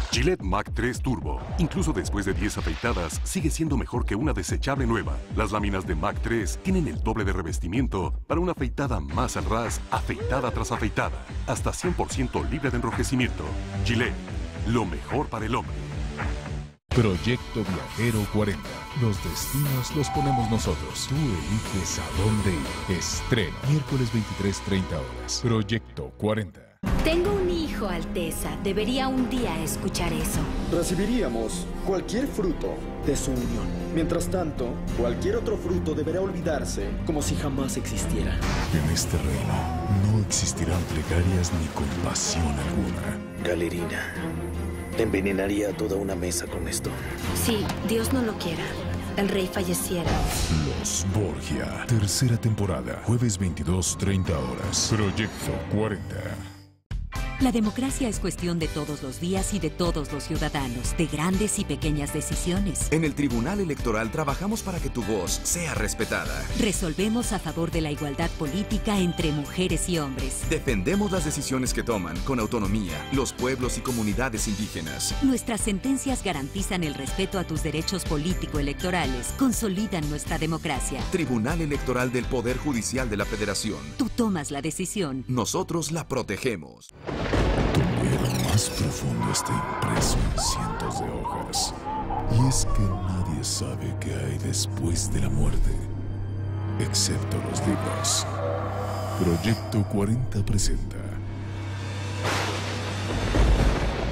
Gillette Mac 3 Turbo. Incluso después de 10 afeitadas, sigue siendo mejor que una desechable nueva. Las láminas de Mac 3 tienen el doble de revestimiento para una afeitada más al ras, afeitada tras afeitada. Hasta 100% libre de enrojecimiento. Gillette, lo mejor para el hombre. Proyecto Viajero 40. Los destinos los ponemos nosotros. Tú eliges a dónde ir. Estreno. Miércoles 23:30 horas. Proyecto 40. Tengo un hijo, Alteza. Debería un día escuchar eso. Recibiríamos cualquier fruto de su unión. Mientras tanto, cualquier otro fruto deberá olvidarse como si jamás existiera. En este reino no existirán plegarias ni compasión alguna. Galerina, envenenaría a toda una mesa con esto. Sí, Dios no lo quiera. El rey falleciera. Los Borgia. Tercera temporada. Jueves 22:30 horas. Proyecto 40. La democracia es cuestión de todos los días y de todos los ciudadanos, de grandes y pequeñas decisiones. En el Tribunal Electoral trabajamos para que tu voz sea respetada. Resolvemos a favor de la igualdad política entre mujeres y hombres. Defendemos las decisiones que toman con autonomía los pueblos y comunidades indígenas. Nuestras sentencias garantizan el respeto a tus derechos político-electorales, consolidan nuestra democracia. Tribunal Electoral del Poder Judicial de la Federación. Tú tomas la decisión. Nosotros la protegemos. Tu miedo más profundo está impreso en cientos de hojas. Y es que nadie sabe qué hay después de la muerte, excepto los libros. Proyecto 40 presenta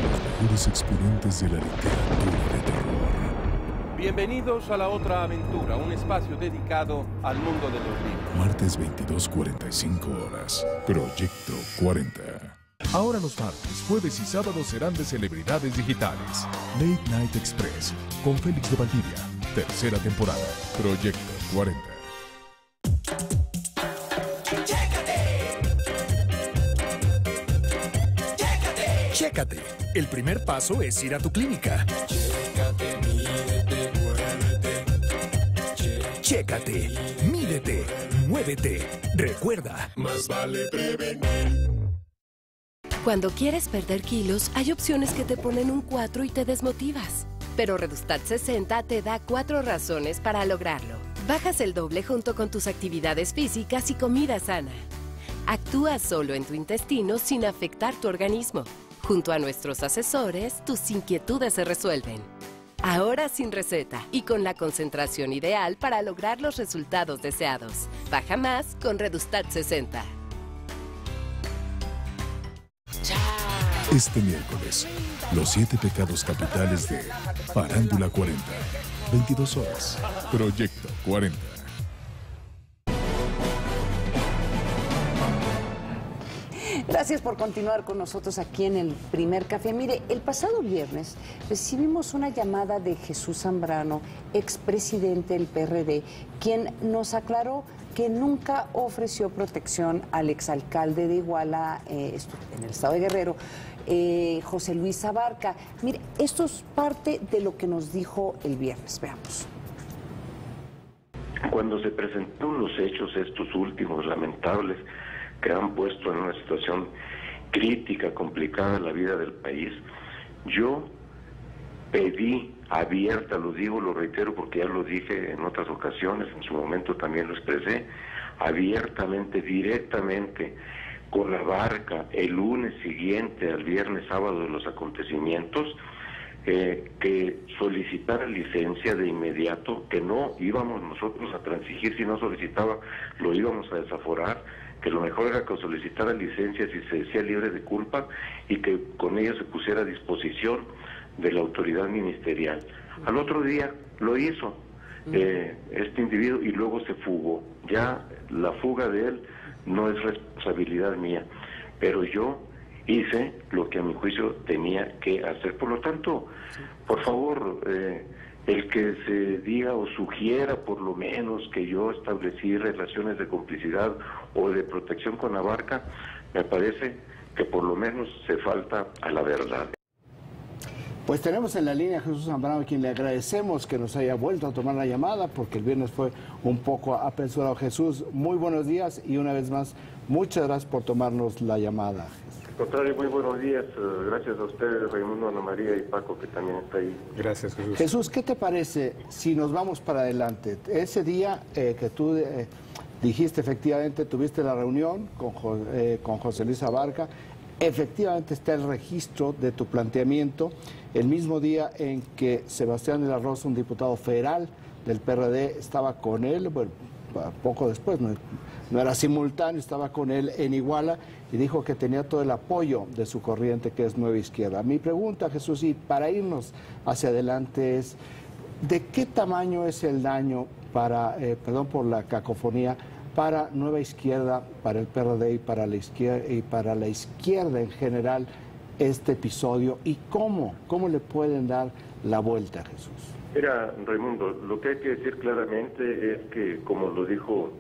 los mejores exponentes de la literatura de terror. Bienvenidos a La Otra Aventura, un espacio dedicado al mundo de los libros. Martes 22:45 horas. Proyecto 40. Ahora los martes, jueves y sábados serán de celebridades digitales. Late Night Express, con Félix de Valdivia. Tercera temporada. Proyecto 40. Chécate. El primer paso es ir a tu clínica. Chécate, mídete, muévete. Recuerda, más vale prevenir. Cuando quieres perder kilos, hay opciones que te ponen un 4 y te desmotivas. Pero Redustat 60 te da 4 razones para lograrlo. Bajas el doble junto con tus actividades físicas y comida sana. Actúa solo en tu intestino sin afectar tu organismo. Junto a nuestros asesores, tus inquietudes se resuelven. Ahora sin receta y con la concentración ideal para lograr los resultados deseados. Baja más con Redustat 60. Este miércoles, los 7 pecados capitales de Farándula 40. 22 horas. Proyecto 40. Gracias por continuar con nosotros aquí en el Primer Café. Mire, el pasado viernes recibimos una llamada de Jesús Zambrano, expresidente del PRD, quien nos aclaró que nunca ofreció protección al exalcalde de Iguala, en el estado de Guerrero, José Luis Abarca. Mire, esto es parte de lo que nos dijo el viernes. Veamos. Cuando se presentaron los hechos estos últimos lamentables que han puesto en una situación crítica, complicada la vida del país, yo pedí abierta, lo digo, lo reitero porque ya lo dije en otras ocasiones, en su momento también lo expresé, abiertamente, directamente con la Abarca el lunes siguiente al viernes sábado de los acontecimientos, que solicitara licencia de inmediato, que no íbamos nosotros a transigir, si no solicitaba lo íbamos a desaforar, que lo mejor era que solicitara licencia si se decía libre de culpa y que con ello se pusiera a disposición de la autoridad ministerial. Al otro día lo hizo este individuo y luego se fugó. Ya la fuga de él no es responsabilidad mía, pero yo hice lo que a mi juicio tenía que hacer. Por lo tanto, por favor, el que se diga o sugiera por lo menos que yo establecí relaciones de complicidad o de protección con Abarca, me parece que por lo menos se falta a la verdad. Pues tenemos en la línea a Jesús Zambrano, a quien le agradecemos que nos haya vuelto a tomar la llamada, porque el viernes fue un poco apresurado. Jesús, muy buenos días y una vez más, muchas gracias por tomarnos la llamada. Al contrario, muy buenos días. Gracias a ustedes, Raimundo, Ana María y Paco, que también está ahí. Gracias, Jesús. Jesús, ¿qué te parece si nos vamos para adelante? Ese día que tú dijiste, efectivamente, tuviste la reunión con José Luis Abarca, efectivamente está el registro de tu planteamiento, el mismo día en que Sebastián de la Rosa, un diputado federal del PRD, estaba con él, bueno, poco después, no era simultáneo, estaba con él en Iguala y dijo que tenía todo el apoyo de su corriente, que es Nueva Izquierda. Mi pregunta, Jesús, y para irnos hacia adelante es, ¿de qué tamaño es el daño para, perdón por la cacofonía, para Nueva Izquierda, para el PRD y para la izquierda en general este episodio, y cómo le pueden dar la vuelta, Jesús? Mira, Raimundo, lo que hay que decir claramente es que, como lo dijo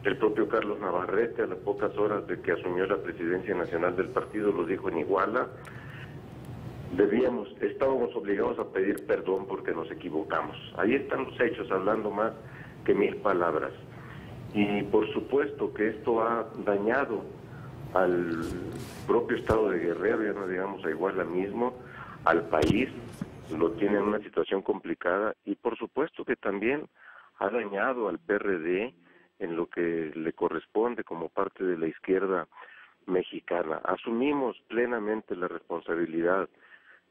el propio Carlos Navarrete a las pocas horas de que asumió la presidencia nacional del partido, lo dijo en Iguala, estábamos obligados a pedir perdón porque nos equivocamos. Ahí están los hechos, hablando más que 1000 palabras. Y por supuesto que esto ha dañado al propio estado de Guerrero, ya no digamos a Iguala mismo, al país, lo tiene en una situación complicada, y por supuesto que también ha dañado al PRD en lo que le corresponde como parte de la izquierda mexicana. Asumimos plenamente la responsabilidad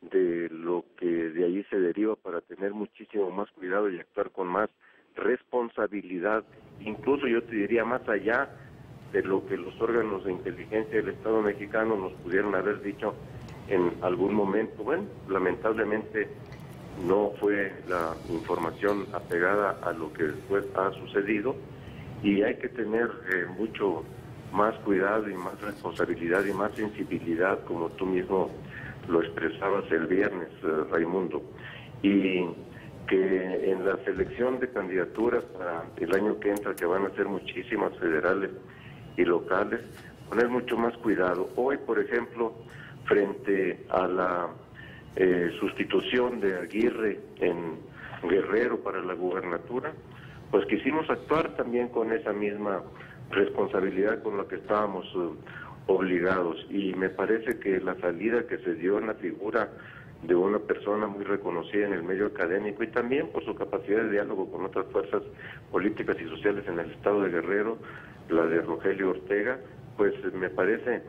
de lo que de ahí se deriva para tener muchísimo más cuidado y actuar con más responsabilidad, incluso yo te diría más allá de lo que los órganos de inteligencia del Estado mexicano nos pudieron haber dicho en algún momento. Bueno, lamentablemente no fue la información apegada a lo que después ha sucedido, y hay que tener mucho más cuidado y más responsabilidad y más sensibilidad, como tú mismo lo expresabas el viernes, Raimundo, y que en la selección de candidaturas para el año que entra, que van a ser muchísimas federales y locales, poner mucho más cuidado. Hoy, por ejemplo, frente a la sustitución de Aguirre en Guerrero para la gubernatura, pues quisimos actuar también con esa misma responsabilidad con la que estábamos obligados, y me parece que la salida que se dio en la figura de una persona muy reconocida en el medio académico y también por su capacidad de diálogo con otras fuerzas políticas y sociales en el estado de Guerrero, la de Rogelio Ortega, pues me parece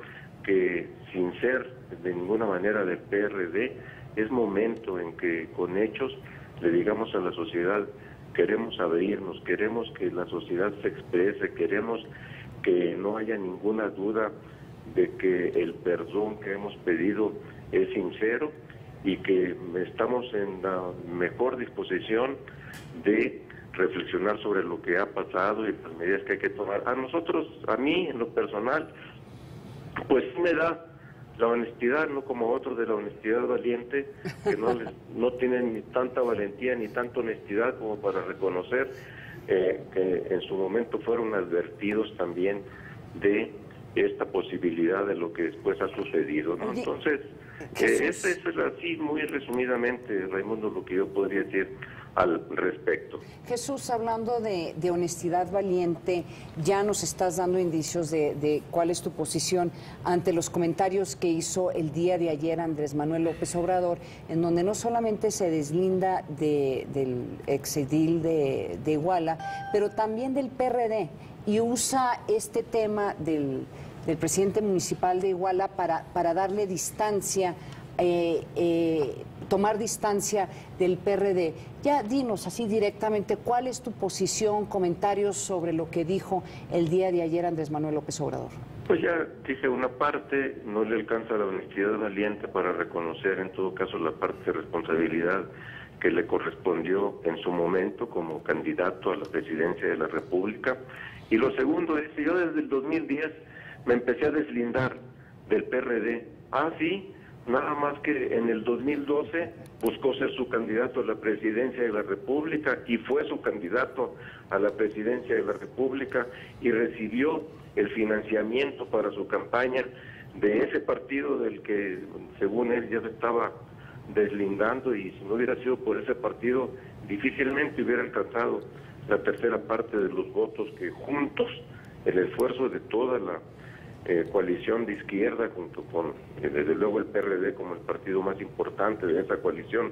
que sin ser de ninguna manera del PRD, es momento en que con hechos le digamos a la sociedad: queremos abrirnos, queremos que la sociedad se exprese, queremos que no haya ninguna duda de que el perdón que hemos pedido es sincero y que estamos en la mejor disposición de reflexionar sobre lo que ha pasado y las medidas que hay que tomar. A nosotros, a mí en lo personal, pues me da la honestidad, no como otros de la honestidad valiente, que no tienen ni tanta valentía ni tanta honestidad como para reconocer que en su momento fueron advertidos también de esta posibilidad de lo que después ha sucedido, ¿no? Entonces, eso es así muy resumidamente, Raimundo, lo que yo podría decir al respecto. Jesús, hablando de honestidad valiente, ya nos estás dando indicios de cuál es tu posición ante los comentarios que hizo el día de ayer Andrés Manuel López Obrador, en donde no solamente se deslinda del exedil de Iguala, pero también del PRD, y usa este tema del presidente municipal de Iguala para darle distancia, tomar distancia del PRD. Ya dinos así directamente cuál es tu posición, comentarios sobre lo que dijo el día de ayer Andrés Manuel López Obrador. Pues ya dije una parte, no le alcanza la honestidad valiente para reconocer en todo caso la parte de responsabilidad que le correspondió en su momento como candidato a la presidencia de la República. Y lo segundo es que yo desde el 2010 me empecé a deslindar del PRD. Ah, sí, nada más que en el 2012 buscó ser su candidato a la presidencia de la República y fue su candidato a la presidencia de la República y recibió el financiamiento para su campaña de ese partido del que según él ya se estaba deslindando, y si no hubiera sido por ese partido difícilmente hubiera alcanzado la tercera parte de los votos que juntos, el esfuerzo de toda la coalición de izquierda, junto con desde luego el PRD como el partido más importante de esa coalición,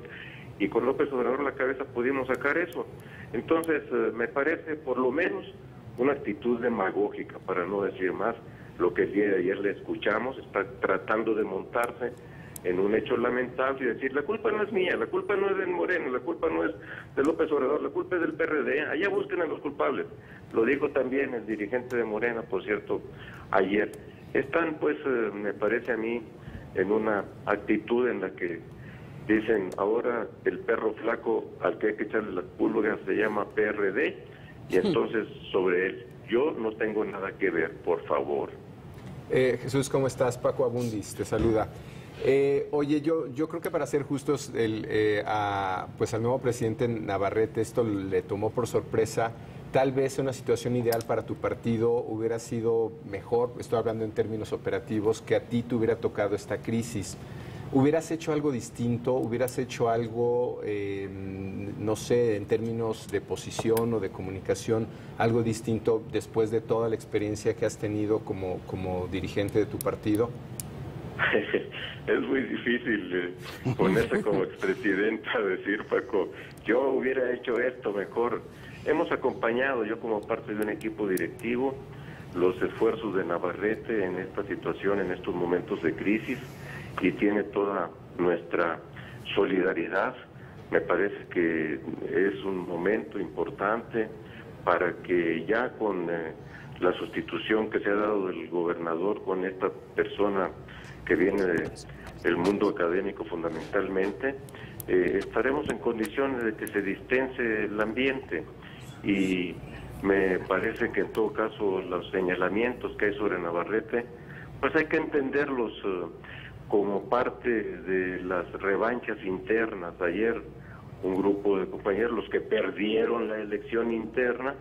y con López Obrador a la cabeza pudimos sacar eso. Entonces me parece por lo menos una actitud demagógica, para no decir más. Lo que el día de ayer le escuchamos, está tratando de montarse en un hecho lamentable y decir: la culpa no es mía, la culpa no es de Moreno, la culpa no es de López Obrador, la culpa es del PRD, allá busquen a los culpables. Lo dijo también el dirigente de Morena, por cierto, ayer. Están, pues, me parece a mí, en una actitud en la que dicen: ahora el perro flaco al que hay que echarle las pulgas se llama PRD, y entonces sobre él yo no tengo nada que ver, por favor. Jesús, ¿cómo estás? Paco Abundis te saluda. Oye, yo creo que para ser justos, pues al nuevo presidente Navarrete esto le tomó por sorpresa. Tal vez una situación ideal para tu partido hubiera sido mejor, estoy hablando en términos operativos, que a ti te hubiera tocado esta crisis. ¿Hubieras hecho algo distinto? ¿Hubieras hecho algo, no sé, en términos de posición o de comunicación, algo distinto después de toda la experiencia que has tenido como dirigente de tu partido? Es muy difícil ponerse como expresidenta a decir, Paco, yo hubiera hecho esto mejor. Hemos acompañado, yo como parte de un equipo directivo, los esfuerzos de Navarrete en esta situación, en estos momentos de crisis, y tiene toda nuestra solidaridad. Me parece que es un momento importante para que ya con la sustitución que se ha dado del gobernador con esta persona que viene del mundo académico fundamentalmente, estaremos en condiciones de que se distense el ambiente, y me parece que en todo caso los señalamientos que hay sobre Navarrete, pues hay que entenderlos como parte de las revanchas internas. Ayer un grupo de compañeros, los que perdieron la elección interna,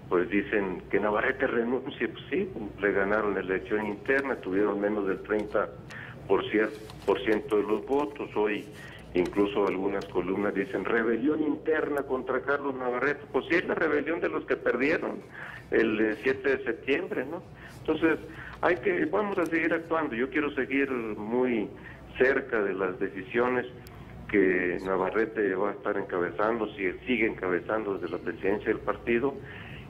pues dicen que Navarrete renuncie. Pues sí, le ganaron la elección interna, tuvieron menos del 30% de los votos. Hoy incluso algunas columnas dicen rebelión interna contra Carlos Navarrete. Pues sí, es la rebelión de los que perdieron el 7 de septiembre, ¿no? Entonces, vamos a seguir actuando. Yo quiero seguir muy cerca de las decisiones que Navarrete va a estar encabezando, si sigue encabezando desde la presidencia del partido,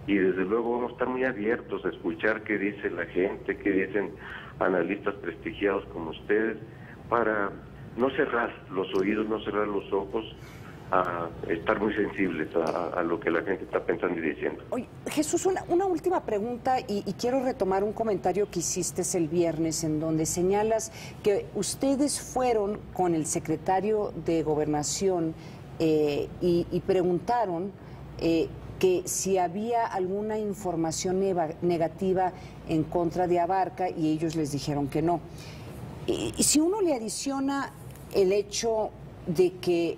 y desde luego vamos a estar muy abiertos a escuchar qué dice la gente, qué dicen analistas prestigiados como ustedes, para no cerrar los oídos, no cerrar los ojos, a estar muy sensibles a lo que la gente está pensando y diciendo. Oye, Jesús, una última pregunta y quiero retomar un comentario que hiciste el viernes en donde señalas que ustedes fueron con el secretario de Gobernación y preguntaron que si había alguna información negativa en contra de Abarca y ellos les dijeron que no. Y si uno le adiciona el hecho de que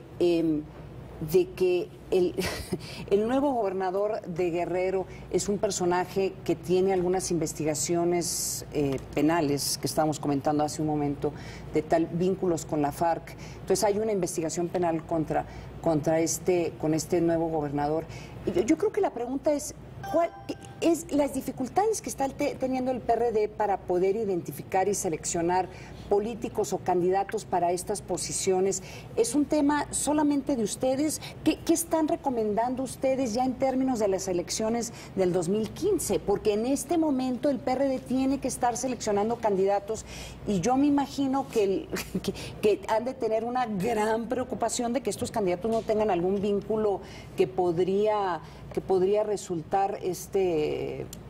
el nuevo gobernador de Guerrero es un personaje que tiene algunas investigaciones penales, que estábamos comentando hace un momento, de tal vínculos con la FARC. Entonces hay una investigación penal con este nuevo gobernador. Yo creo que la pregunta es, ¿cuál es las dificultades que está teniendo el PRD para poder identificar y seleccionar políticos o candidatos para estas posiciones? ¿Es un tema solamente de ustedes? ¿Qué están recomendando ustedes ya en términos de las elecciones del 2015? Porque en este momento el PRD tiene que estar seleccionando candidatos y yo me imagino que han de tener una gran preocupación de que estos candidatos no tengan algún vínculo que podría resultar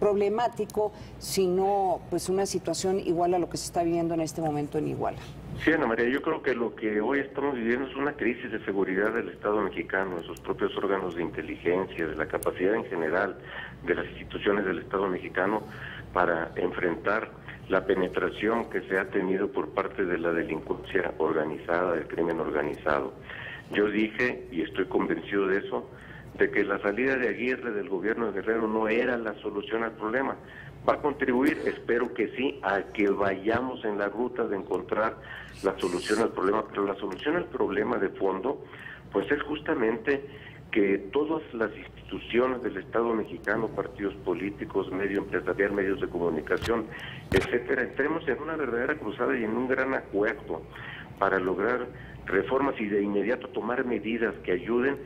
problemático, sino pues una situación igual a lo que se está viviendo en este momento en Iguala. Sí, Ana María, yo creo que lo que hoy estamos viviendo es una crisis de seguridad del Estado mexicano, de sus propios órganos de inteligencia, de la capacidad en general de las instituciones del Estado mexicano para enfrentar la penetración que se ha tenido por parte de la delincuencia organizada, del crimen organizado. Yo dije, y estoy convencido de eso, de que la salida de Aguirre del gobierno de Guerrero no era la solución al problema. Va a contribuir, espero que sí, a que vayamos en la ruta de encontrar la solución al problema, pero la solución al problema de fondo, pues es justamente que todas las instituciones del Estado mexicano, partidos políticos, medio empresarial, medios de comunicación, etcétera, entremos en una verdadera cruzada y en un gran acuerdo para lograr reformas y de inmediato tomar medidas que ayuden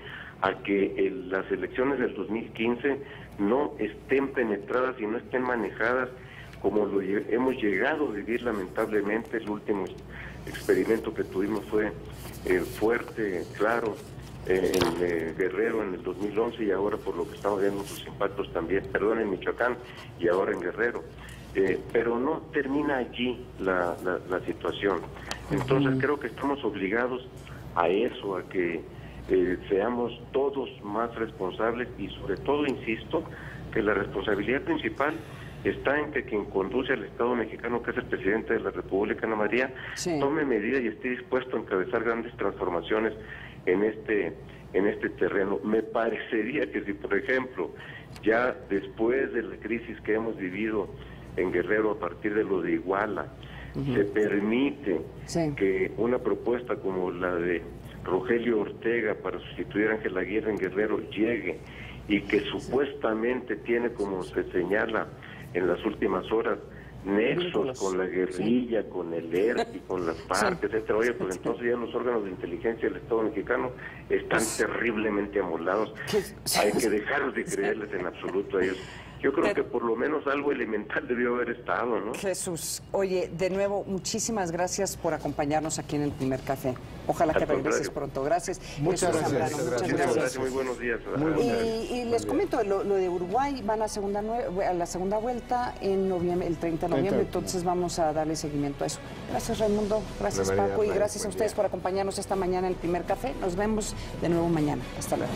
a que las elecciones del 2015 no estén penetradas y no estén manejadas como lo hemos llegado a vivir lamentablemente. El último experimento que tuvimos fue fuerte, claro, en Guerrero en el 2011 y ahora por lo que estamos viendo sus impactos también, en Michoacán y ahora en Guerrero. Pero no termina allí la situación. Entonces creo que estamos obligados a eso, a que seamos todos más responsables y sobre todo, insisto, que la responsabilidad principal está en que quien conduce al Estado mexicano, que es el presidente de la República, Ana María, tome medidas y esté dispuesto a encabezar grandes transformaciones en este terreno. Me parecería que si, por ejemplo, ya después de la crisis que hemos vivido en Guerrero a partir de lo de Iguala, se permite que una propuesta como la de Rogelio Ortega para sustituir a Ángel Aguirre en Guerrero llegue y que supuestamente tiene, como se señala en las últimas horas, nexos con la guerrilla, con el ERP y con las FARC, etcétera. Oye, pues entonces ya los órganos de inteligencia del Estado mexicano están terriblemente amolados. Hay que dejar de creerles en absoluto a ellos. Yo creo que por lo menos algo elemental debió haber estado, ¿no? Jesús, oye, de nuevo, muchísimas gracias por acompañarnos aquí en el Primer Café. Ojalá que regreses pronto. Gracias. Muchas gracias. Muchas gracias. Muy buenos días. Y les comento, lo de Uruguay van a la segunda vuelta en noviembre, el 30 de noviembre, entonces vamos a darle seguimiento a eso. Gracias, Raimundo. Gracias, Paco. Y gracias a ustedes por acompañarnos esta mañana en el Primer Café. Nos vemos de nuevo mañana. Hasta luego.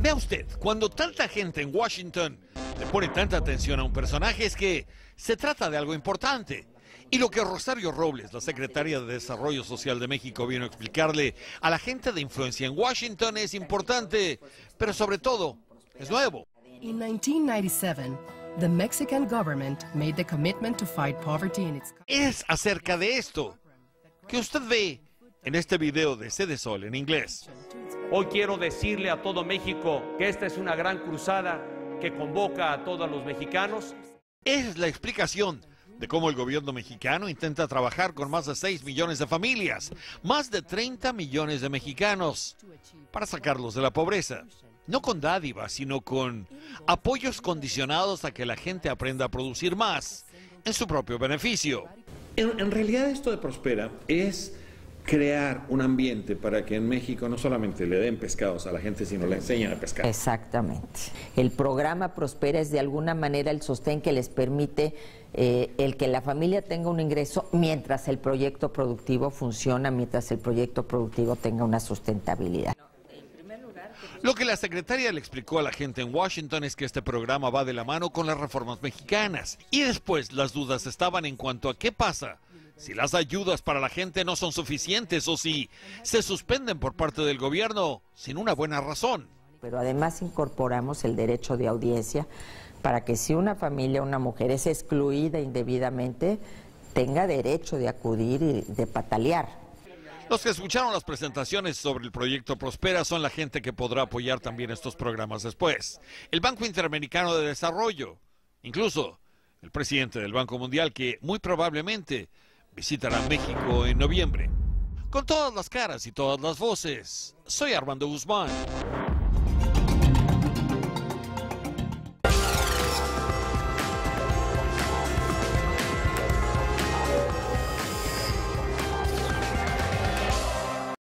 Vea usted, cuando tanta gente en Washington le pone tanta atención a un personaje es que se trata de algo importante. Y lo que Rosario Robles, la secretaria de Desarrollo Social de México, vino a explicarle a la gente de influencia en Washington es importante, pero sobre todo, es nuevo. In 1997, The Mexican government made the commitment to fight poverty in its country. Es acerca de esto que usted ve en este video de Sede Sol en inglés. Hoy quiero decirle a todo México que esta es una gran cruzada que convoca a todos los mexicanos. Es la explicación de cómo el gobierno mexicano intenta trabajar con más de 6 millones de familias, más de 30 millones de mexicanos, para sacarlos de la pobreza. No con dádivas, sino con apoyos condicionados a que la gente aprenda a producir más en su propio beneficio. En realidad esto de Prospera es crear un ambiente para que en México no solamente le den pescados a la gente, sino le enseñen a pescar. Exactamente. El programa Prospera es de alguna manera el sostén que les permite el que la familia tenga un ingreso mientras el proyecto productivo funciona, mientras el proyecto productivo tenga una sustentabilidad. Lo que la secretaria le explicó a la gente en Washington es que este programa va de la mano con las reformas mexicanas. Y después las dudas estaban en cuanto a qué pasa si las ayudas para la gente no son suficientes o si se suspenden por parte del gobierno sin una buena razón. Pero además incorporamos el derecho de audiencia para que si una familia, una mujer es excluida indebidamente, tenga derecho de acudir y de patalear. Los que escucharon las presentaciones sobre el proyecto Prospera son la gente que podrá apoyar también estos programas después. El Banco Interamericano de Desarrollo, incluso el presidente del Banco Mundial, que muy probablemente visitará México en noviembre. Con todas las caras y todas las voces, soy Armando Guzmán.